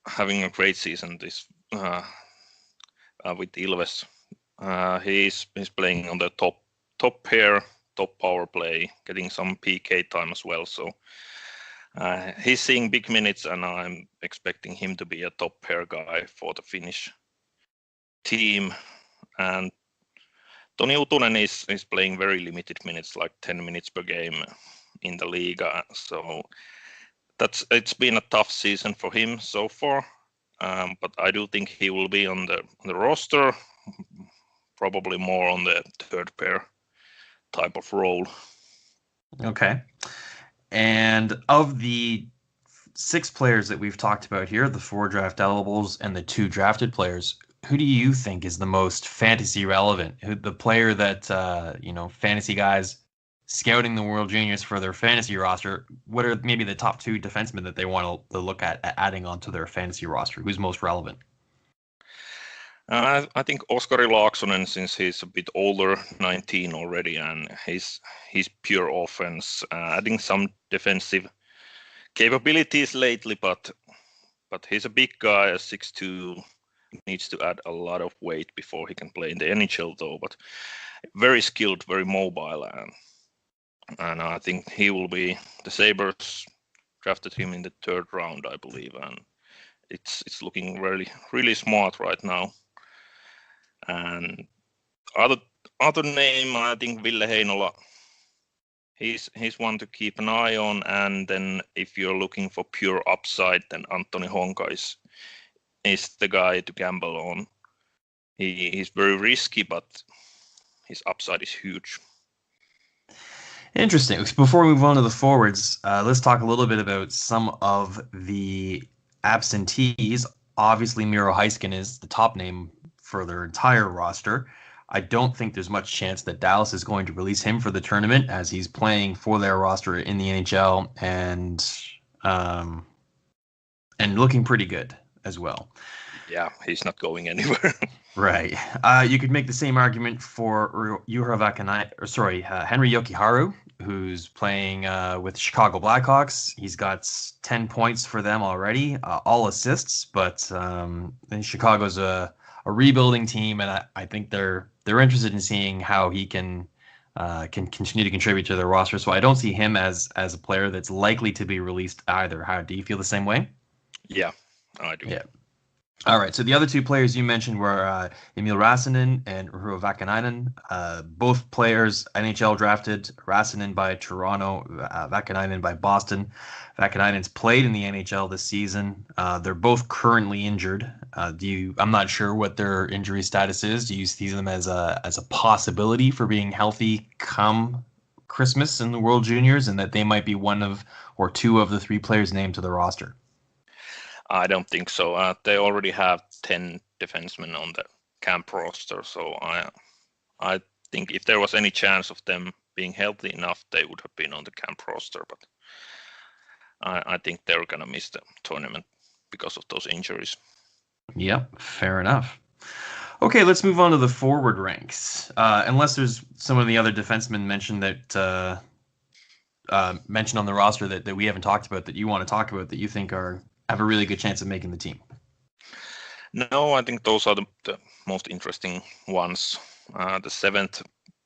having a great season this with Ilves. He's playing on the top pair, top power play, getting some PK time as well. So he's seeing big minutes, and I'm expecting him to be a top pair guy for the Finnish team. And Toni Utonen is playing very limited minutes, like 10 minutes per game in the league. So it's been a tough season for him so far. But I do think he will be on the roster, probably more on the third pair type of role. Okay. And of the 6 players that we've talked about here, the 4 draft eligibles and the 2 drafted players, who do you think is the most fantasy relevant? The player that, fantasy guys scouting the World Juniors for their fantasy roster, what are maybe the top 2 defensemen that they want to look at adding onto their fantasy roster? Who's most relevant? I think Oskari Laaksonen, since he's a bit older, 19 already, and he's pure offense, adding some defensive capabilities lately, but he's a big guy, a 6'2", needs to add a lot of weight before he can play in the NHL though, but very skilled, very mobile, and I think he will be, the Sabres drafted him in the 3rd round, I believe, and it's looking really, really smart right now. And other name, I think Ville Heinola. He's one to keep an eye on. And then if you're looking for pure upside, then Antoni Honka is the guy to gamble on. He's very risky, but his upside is huge. Interesting. Before we move on to the forwards, let's talk a little bit about some of the absentees. Obviously, Miro Heiskanen is the top name for their entire roster. I don't think there's much chance that Dallas is going to release him for the tournament, as he's playing for their roster in the NHL and looking pretty good as well. Yeah, he's not going anywhere. Right. You could make the same argument for Henri Jokiharju, who's playing with Chicago Blackhawks. He's got 10 points for them already, all assists, but Chicago's a rebuilding team, and I think they're interested in seeing how he can continue to contribute to their roster. So I don't see him as a player that's likely to be released either. How do you feel the same way? Yeah, I do. Yeah. All right. So the other 2 players you mentioned were Emil Rasanen and Urho Vakanainen. Both players NHL drafted. Rasanen by Toronto, Vakanainen by Boston. Vakanainen's played in the NHL this season. They're both currently injured. I'm not sure what their injury status is. Do you see them as a possibility for being healthy come Christmas in the World Juniors, and that they might be one of or 2 of the 3 players named to the roster? I don't think so. They already have 10 defensemen on the camp roster, so I think if there was any chance of them being healthy enough, they would have been on the camp roster. But I think they're gonna miss the tournament because of those injuries. Yep, fair enough. Okay, let's move on to the forward ranks. Unless there's some of the other defensemen mentioned that mentioned on the roster that we haven't talked about, that you want to talk about, that you think have a really good chance of making the team. No, I think those are the most interesting ones. The 7th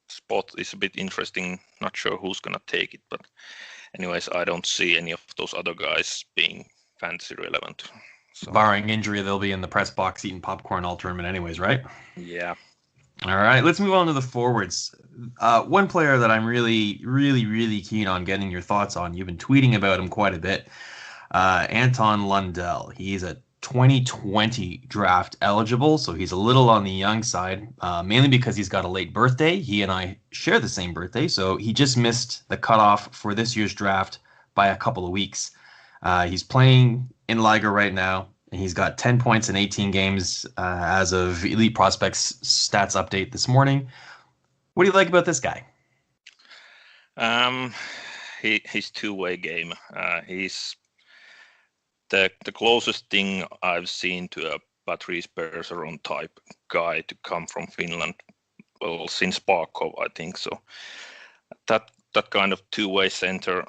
spot is a bit interesting. Not sure who's gonna take it, but anyways, I don't see any of those other guys being fantasy relevant. So. Barring injury, they'll be in the press box eating popcorn all tournament anyways, right? Yeah. All right, let's move on to the forwards. One player that I'm really, really, really keen on getting your thoughts on. You've been tweeting about him quite a bit. Anton Lundell. He's a 2020 draft eligible, so he's a little on the young side, mainly because he's got a late birthday. He and I share the same birthday, so he just missed the cutoff for this year's draft by a couple of weeks. He's playing in Liga right now, and he's got 10 points in 18 games as of Elite Prospects stats update this morning. What do you like about this guy? His two-way game. He's the closest thing I've seen to a Patrice Bergeron type guy to come from Finland. Well, since Barkov, I think so. That kind of two-way center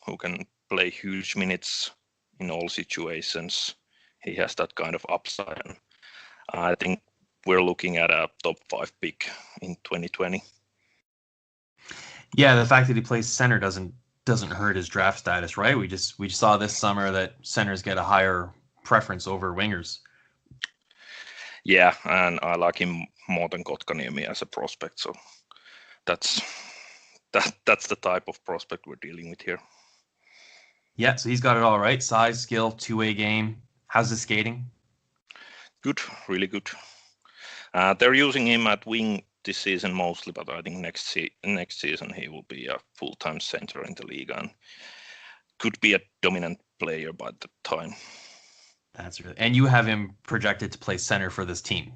who can play huge minutes in all situations. He has that kind of upside. And I think we're looking at a top 5 pick in 2020. Yeah, the fact that he plays center doesn't hurt his draft status, right? We saw this summer that centers get a higher preference over wingers. Yeah, and I like him more than Kotkaniemi as a prospect. So that's the type of prospect we're dealing with here. Yeah, so he's got it all right. Size, skill, two-way game. How's his skating? Good, really good. They're using him at wing this season mostly, but I think next season he will be a full-time center in the league and could be a dominant player by the time. That's really, and you have him projected to play center for this team.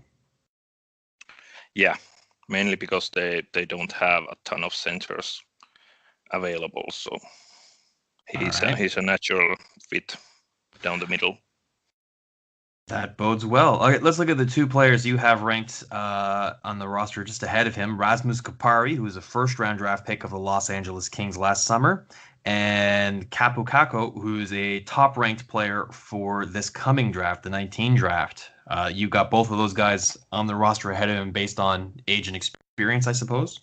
Yeah, mainly because they don't have a ton of centers available, so he's a natural fit down the middle. That bodes well. Okay, let's look at the two players you have ranked on the roster just ahead of him. Rasmus Kupari, who was a first-round draft pick of the Los Angeles Kings last summer, and Kaapo Kakko, who is a top-ranked player for this coming draft, the 19 draft. You got both of those guys on the roster ahead of him based on age and experience, I suppose?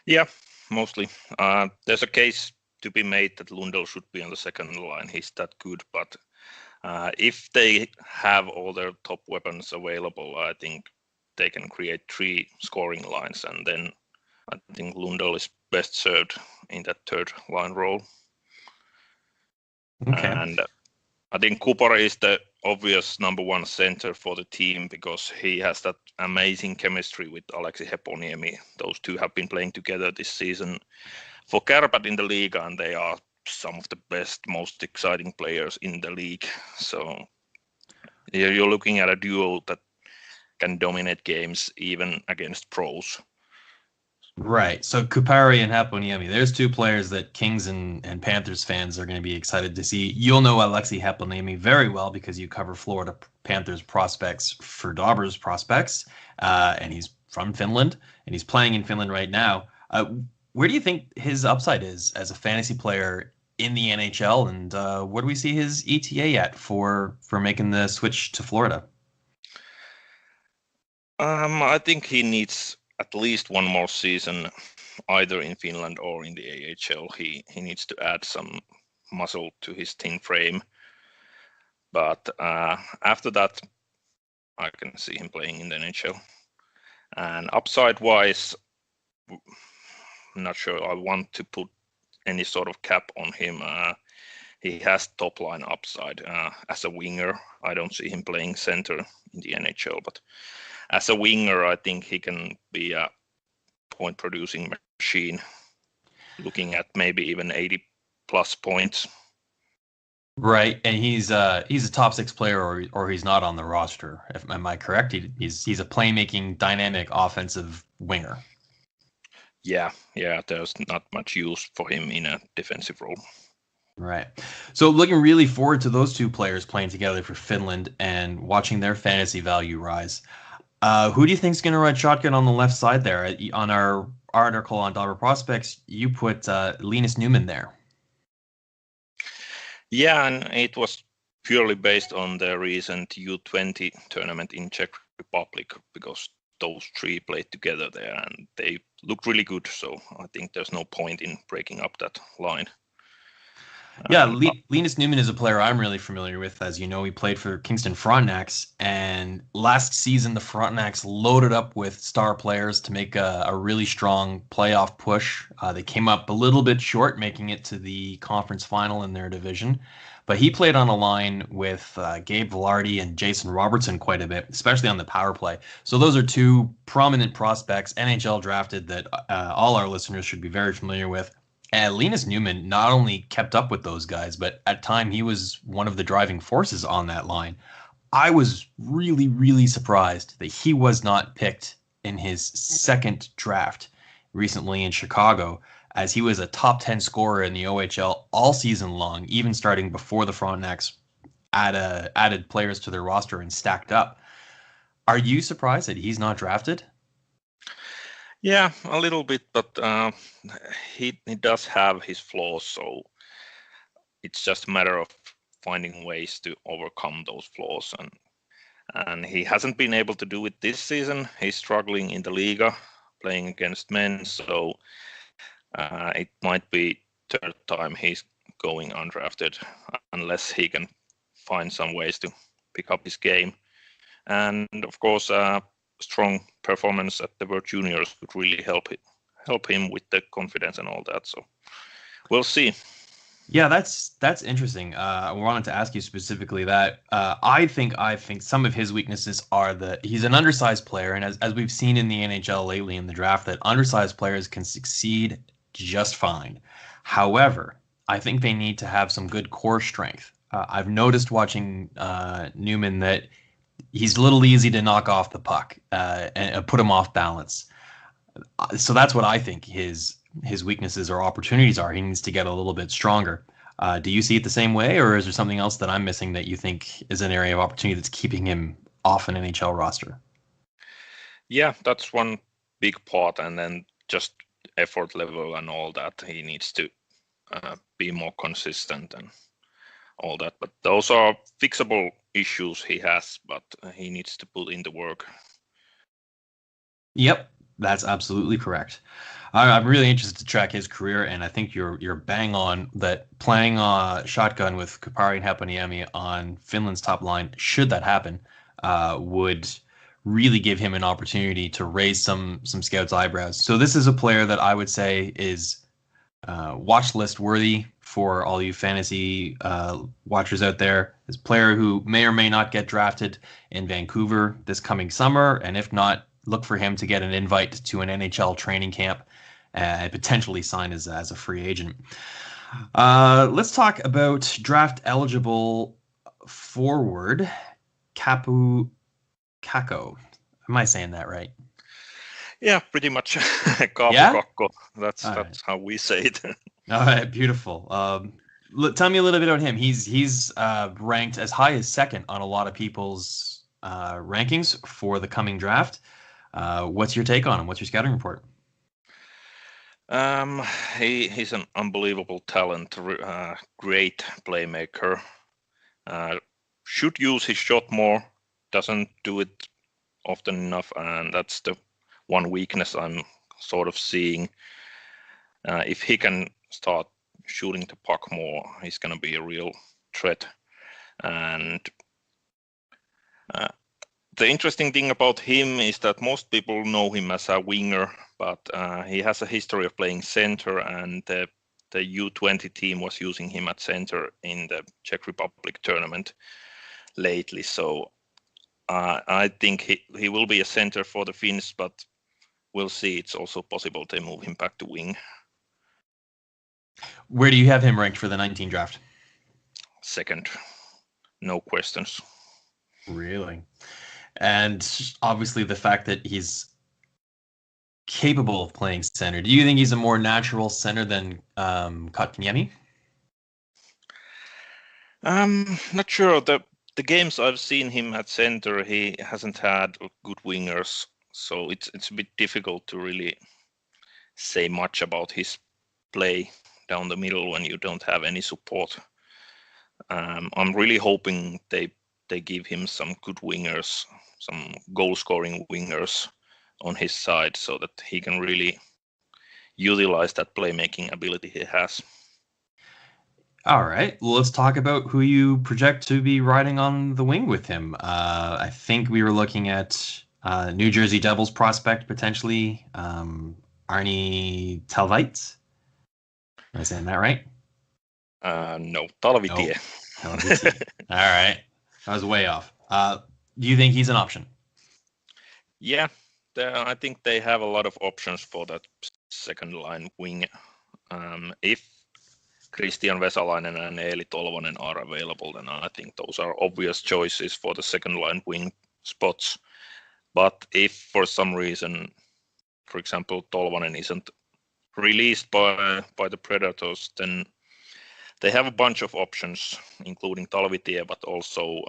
Yeah, mostly. There's a case to be made that Lundell should be on the second line. He's that good, but if they have all their top weapons available, I think they can create 3 scoring lines, and then I think Lundell is best served in that third line role. Okay. And I think Kupari is the obvious number 1 center for the team because he has that amazing chemistry with Aleksi Heponiemi. Those two have been playing together this season for Kärpät in the league, and they are some of the best, most exciting players in the league. So you're looking at a duo that can dominate games even against pros. Right. So Kupari and Heponiemi, there's two players that Kings and Panthers fans are going to be excited to see. You'll know Aleksi Heponiemi very well because you cover Florida Panthers prospects for Dobber's Prospects, and he's from Finland, and he's playing in Finland right now. Where do you think his upside is as a fantasy player in the NHL, and what do we see his ETA at for making the switch to Florida? I think he needs at least one more season, either in Finland or in the AHL. He needs to add some muscle to his thin frame. But after that, I can see him playing in the NHL. And upside-wise, I'm not sure I want to put any sort of cap on him. He has top-line upside as a winger. I don't see him playing center in the NHL, but as a winger, I think he can be a point-producing machine, looking at maybe even 80-plus points. Right, and he's a top 6 player, or he's not on the roster. Am I correct? He's a playmaking, dynamic, offensive winger. Yeah. There's not much use for him in a defensive role. Right. So looking really forward to those two players playing together for Finland and watching their fantasy value rise. Who do you think is going to ride shotgun on the left side there? On our article on Dobber Prospects, you put Linus Newman there. Yeah, and it was purely based on the recent U20 tournament in Czech Republic because those 3 played together there and they looked really good. So I think there's no point in breaking up that line. Yeah, Linus Newman is a player I'm really familiar with. As you know, he played for Kingston Frontenacs, and last season the Frontenacs loaded up with star players to make a really strong playoff push. They came up a little bit short, making it to the conference final in their division. But he played on a line with Gabe Vilardi and Jason Robertson quite a bit, especially on the power play. So those are 2 prominent prospects, NHL drafted, that all our listeners should be very familiar with. And Linus Newman not only kept up with those guys, but at time he was one of the driving forces on that line. I was really, really surprised that he was not picked in his second draft recently in Chicago, as he was a top 10 scorer in the OHL all season long, even starting before the Frontenacs added players to their roster and stacked up. Are you surprised that he's not drafted? Yeah, a little bit, but he does have his flaws, so it's just a matter of finding ways to overcome those flaws, and he hasn't been able to do it this season. He's struggling in the Liga, playing against men, so it might be third time he's going undrafted, unless he can find some ways to pick up his game. And of course, strong performance at the World Juniors could really help him with the confidence and all that. So we'll see. Yeah, that's interesting. I wanted to ask you specifically that. I think some of his weaknesses are that he's an undersized player, and as we've seen in the NHL lately in the draft, that undersized players can succeed just fine. However, I think they need to have some good core strength. I've noticed watching Newman that he's a little easy to knock off the puck and put him off balance. So that's what I think his weaknesses or opportunities are. He needs to get a little bit stronger. Do you see it the same way, or is there something else that I'm missing that you think is an area of opportunity that's keeping him off an NHL roster? Yeah, that's one big part, and then just effort level and all that. He needs to be more consistent and all that. But those are fixable issues he has, but he needs to put in the work. Yep, that's absolutely correct. I'm really interested to track his career, and I think you're bang on that playing shotgun with Kupari and Heponiemi on Finland's top line, should that happen, would really give him an opportunity to raise some scouts' eyebrows. So this is a player that I would say is watch list worthy for all you fantasy watchers out there. This player who may or may not get drafted in Vancouver this coming summer, and if not, look for him to get an invite to an NHL training camp and potentially sign as a free agent. Let's talk about draft eligible forward Capu Kako. Am I saying that right? Yeah, pretty much. Capu Yeah? Kakko. That's how we say it. All right, beautiful. Tell me a little bit about him. He's ranked as high as second on a lot of people's rankings for the coming draft. What's your take on him? What's your scouting report? He's an unbelievable talent, great playmaker. Should use his shot more, doesn't do it often enough, and that's the one weakness I'm sort of seeing. If he can start shooting the puck more, he's going to be a real threat. And the interesting thing about him is that most people know him as a winger, but he has a history of playing center, and the U20 team was using him at center in the Czech Republic tournament lately. So I think he will be a center for the Finns, but we'll see. It's also possible they move him back to wing. Where do you have him ranked for the 19 draft? Second. No questions. Really? And obviously the fact that he's capable of playing center. Do you think he's a more natural center than Kotkaniemi? Not sure. The games I've seen him at center, he hasn't had good wingers, so it's a bit difficult to really say much about his play down the middle when you don't have any support. I'm really hoping they give him some good wingers, some goal-scoring wingers on his side, so that he can really utilize that playmaking ability he has. All right, well, let's talk about who you project to be riding on the wing with him. I think we were looking at New Jersey Devils prospect, potentially, Arni Talvait. Am I saying that right? No, Talvitie. No. Talvitie. All right, I was way off. Do you think he's an option? Yeah, I think they have a lot of options for that second line wing. If Christian Vesalainen and Eeli Tolvanen are available, then I think those are obvious choices for the second line wing spots. But if for some reason, for example, Tolvanen isn't released by the Predators, then they have a bunch of options, including Talvitie, but also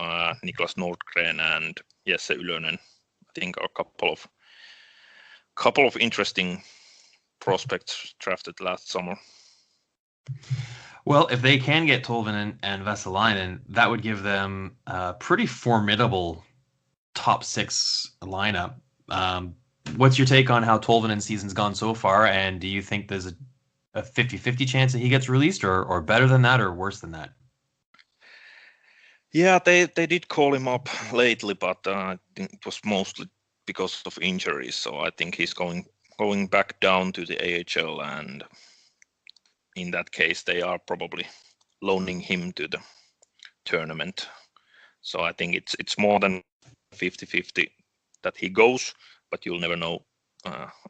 Niklas Nordgren and Jesse Ylönen. I think are a couple of interesting prospects drafted last summer. Well, if they can get Tolvanen and Vesalainen, that would give them a pretty formidable top 6 lineup. What's your take on how Tolvanen's season's gone so far, and do you think there's a 50-50 chance that he gets released, or better than that, or worse than that? Yeah, they did call him up lately, but I think it was mostly because of injuries. So I think he's going back down to the AHL, and in that case, they are probably loaning him to the tournament. So I think it's more than 50-50 that he goes, but you'll never know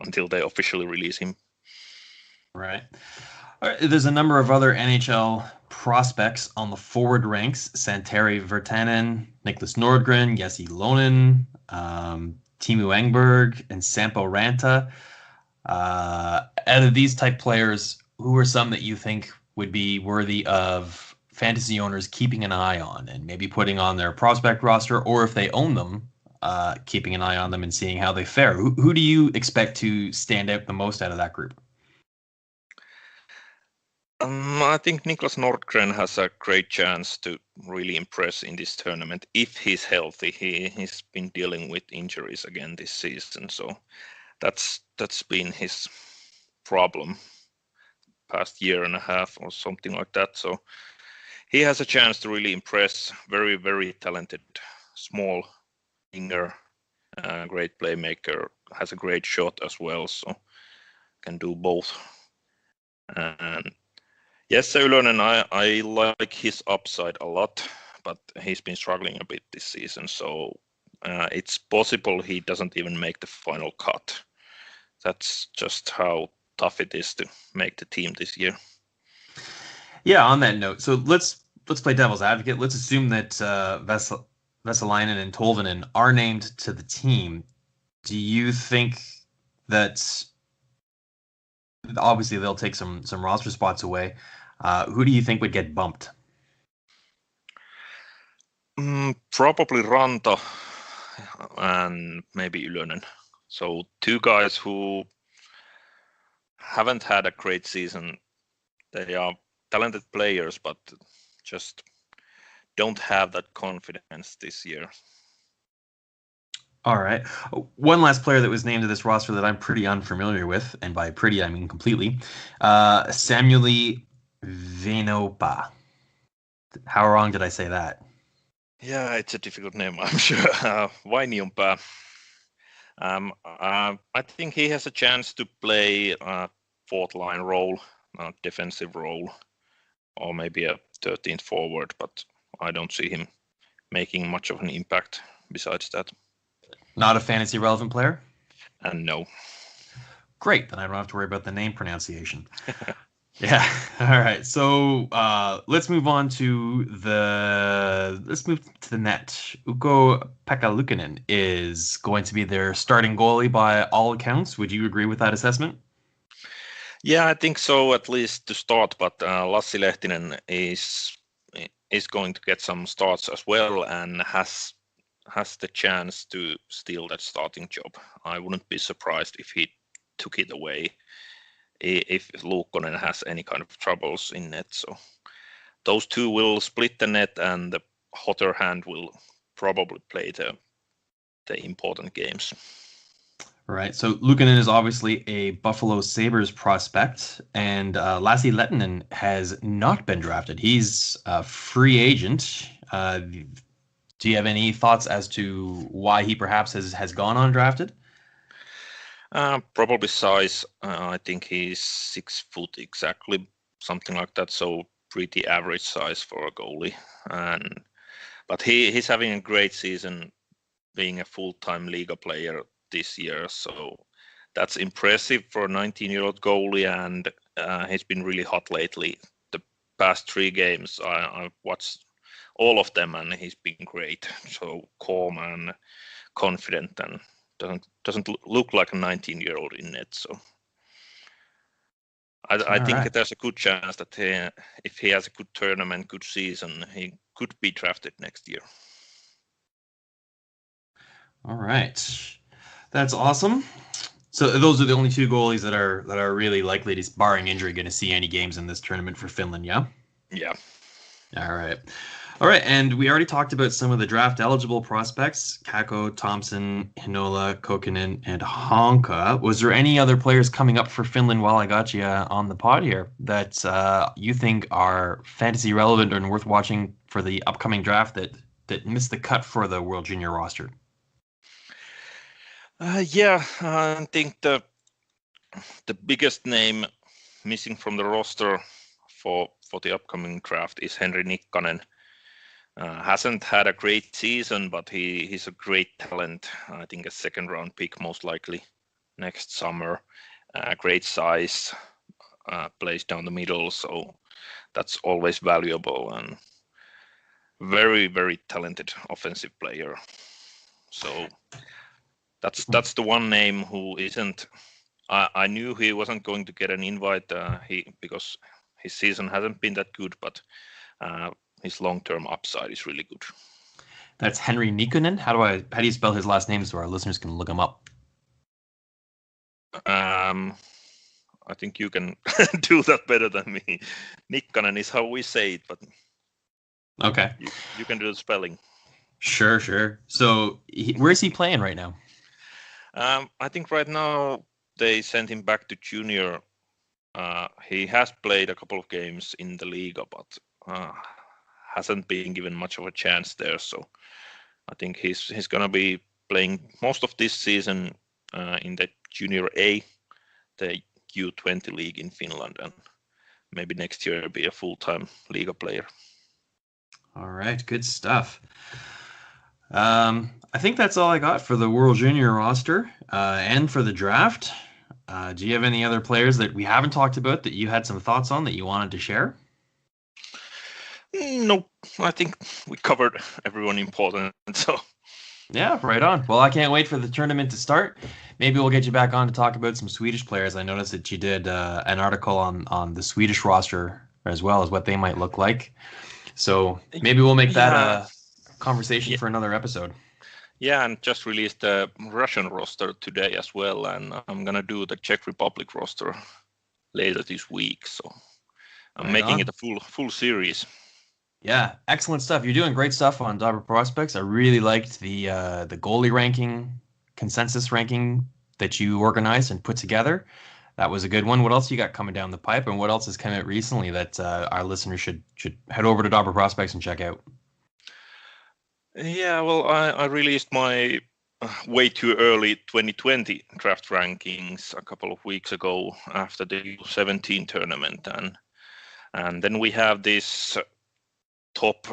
until they officially release him. Right. All right. There's a number of other NHL prospects on the forward ranks: Santeri Virtanen, Niklas Nordgren, Jesse Ylönen, Teemu Engberg, and Sampo Ranta. Out of these type players, who are some that you think would be worthy of fantasy owners keeping an eye on and maybe putting on their prospect roster, or if they own them, keeping an eye on them and seeing how they fare? Who do you expect to stand out the most out of that group? I think Niklas Nordgren has a great chance to really impress in this tournament if he's healthy. He's been dealing with injuries again this season, so that's been his problem past year and a half or something like that. So he has a chance to really impress. Very, very talented, small winger, great playmaker, has a great shot as well, so can do both. And yes, Ylönen, I like his upside a lot, but he's been struggling a bit this season, so it's possible he doesn't even make the final cut. That's just how tough it is to make the team this year. Yeah, on that note, so let's play devil's advocate. Let's assume that Vesalainen and Tolvanen are named to the team. Do you think that obviously they'll take some roster spots away? Who do you think would get bumped? Probably Ranta and maybe Ylönen. So 2 guys who haven't had a great season. They are talented players, but just don't have that confidence this year. All right. One last player that was named to this roster that I'm pretty unfamiliar with, and by pretty I mean completely, Samueli Vainopa. How wrong did I say that? Yeah, it's a difficult name, I'm sure. Vainionpää. I think he has a chance to play a 4th line role, a defensive role, or maybe a 13th forward, but I don't see him making much of an impact besides that. Not a fantasy relevant player? And no. Great, then I don't have to worry about the name pronunciation. Yeah. All right. So let's move on to the net. Ukko Pekka-Luukkonen is going to be their starting goalie by all accounts. Would you agree with that assessment? Yeah, I think so, at least to start. But Lassi Lehtinen is going to get some starts as well, and has the chance to steal that starting job. I wouldn't be surprised if he took it away if Luukkonen has any kind of troubles in net. So those 2 will split the net, and the hotter hand will probably play the important games. Right. So Luukkonen is obviously a Buffalo Sabres prospect, and Lassi Lehtinen has not been drafted. He's a free agent. Do you have any thoughts as to why he perhaps has gone undrafted? Probably size. I think he's 6 foot exactly, something like that. So pretty average size for a goalie. But he's having a great season, being a full-time Liga player this year. So that's impressive for a 19-year-old goalie, and he's been really hot lately. The past 3 games, I've watched all of them, and he's been great. So calm and confident, and doesn't look like a 19-year-old in net. So I think there's a good chance that if he has a good tournament, good season, he could be drafted next year. All right, that's awesome. So those are the only two goalies that are really likely to, barring injury, going to see any games in this tournament for Finland. Yeah. Yeah. All right. And we already talked about some of the draft eligible prospects: Kakko, Thompson, Hinola, Kokinen, and Honka. Was there any other players coming up for Finland while I got you on the pod here that you think are fantasy relevant and worth watching for the upcoming draft that missed the cut for the World Junior roster? I think the biggest name missing from the roster for the upcoming draft is Henri Nikkanen. Hasn't had a great season, but he's a great talent. I think a second round pick most likely next summer. Great size, plays down the middle, so that's always valuable, and very, very talented offensive player. So that's the one name who isn't. I knew he wasn't going to get an invite because his season hasn't been that good, but his long-term upside is really good. That's Henri Nikkanen. How do you spell his last name so our listeners can look him up? I think you can do that better than me. Nikkanen is how we say it, but okay, you can do the spelling. Sure. So where's he playing right now? I think right now they sent him back to junior. He has played a couple of games in the Liga, but hasn't been given much of a chance there. So I think he's gonna be playing most of this season in the Junior A, the U20 league in Finland, and maybe next year be a full-time Liga player. All right, good stuff. I think that's all I got for the World Junior roster and for the draft. Do you have any other players that we haven't talked about that you had some thoughts on that you wanted to share? Nope. I think we covered everyone important. So yeah, right on. Well, I can't wait for the tournament to start. Maybe we'll get you back on to talk about some Swedish players. I noticed that you did an article on the Swedish roster as well as what they might look like. So maybe we'll make that a conversation for another episode. Yeah, and just released the Russian roster today as well, and I'm gonna do the Czech Republic roster later this week. So I'm making it a full series. Yeah, excellent stuff. You're doing great stuff on DobberProspects. I really liked the goalie ranking, consensus ranking that you organized and put together. That was a good one. What else you got coming down the pipe, and what else has come out recently that our listeners should head over to DobberProspects and check out? Yeah, well, I released my way too early 2020 draft rankings a couple of weeks ago after the U17 tournament, and then we have this top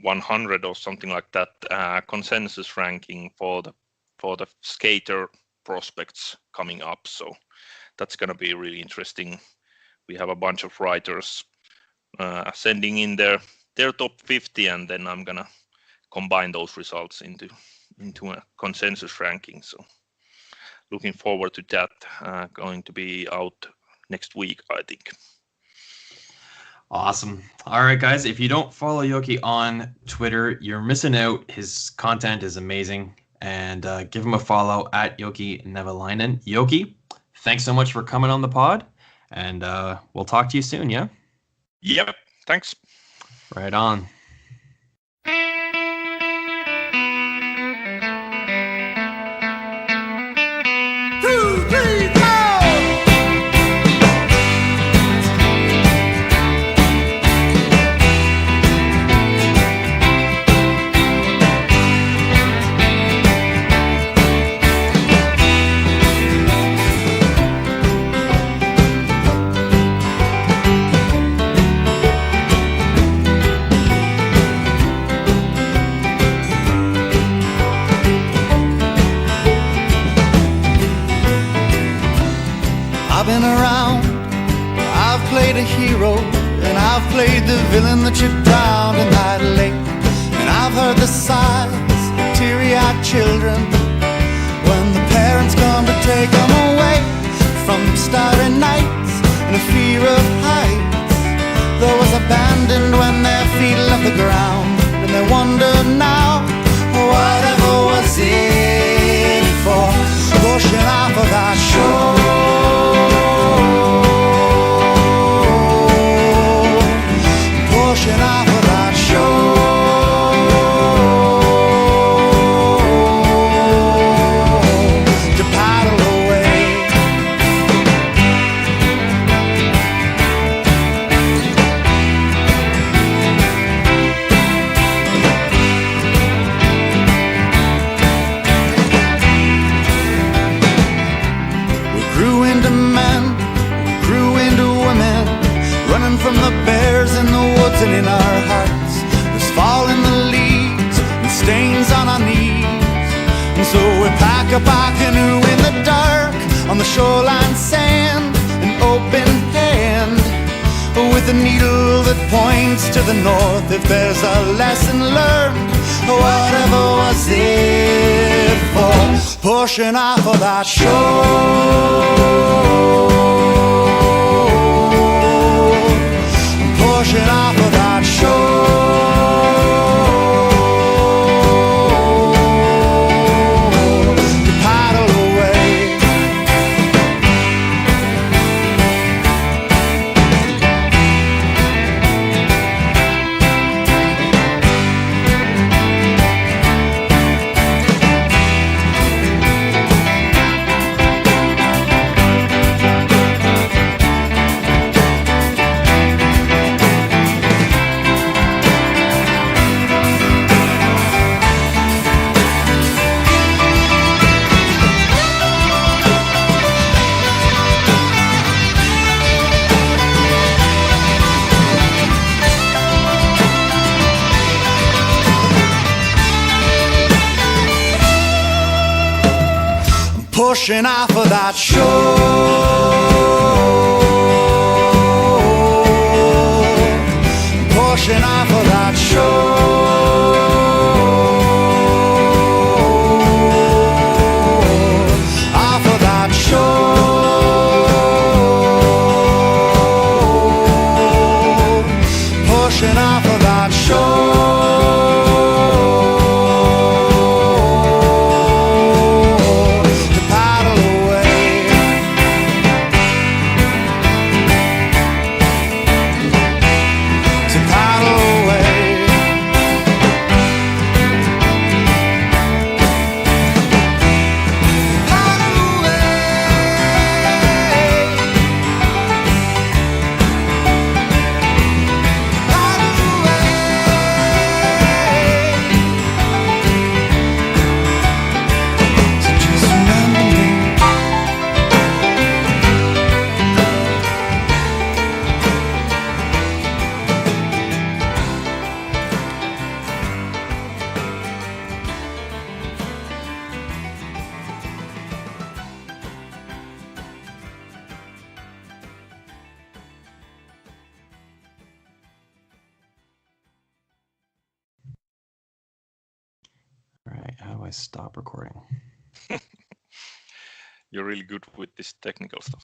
100 or something like that consensus ranking for the skater prospects coming up. So that's going to be really interesting. We have a bunch of writers sending in their top 50, and then I'm going to combine those results into a consensus ranking. So looking forward to that. Going to be out next week, I think. Awesome. All right, guys. If you don't follow Jokke on Twitter, you're missing out. His content is amazing. And give him a follow at Jokke Nevalainen. Jokke, thanks so much for coming on the pod. And we'll talk to you soon, yeah? Yep. Thanks. Right on. Played the villain that you drowned in that lake. And I've heard the sighs of teary-eyed children when the parents come to take them away from starry nights and a fear of heights. There was abandoned when their feet left the ground, and they wonder now, whatever was it for, pushing off of that shore, pushing off of that shore. From the bears in the woods and in our hearts, there's fall in the leaves and stains on our knees. And so we pack up our canoe in the dark on the shoreline sand, an open hand with a needle that points to the north. If there's a lesson learned, whatever was it for, pushing off of that shore, pushing off of that shore to paddle away. Pushing off of that shore, pushing off of that shore, off of that shore, pushing off of that shore. Stop recording. You're really good with this technical stuff.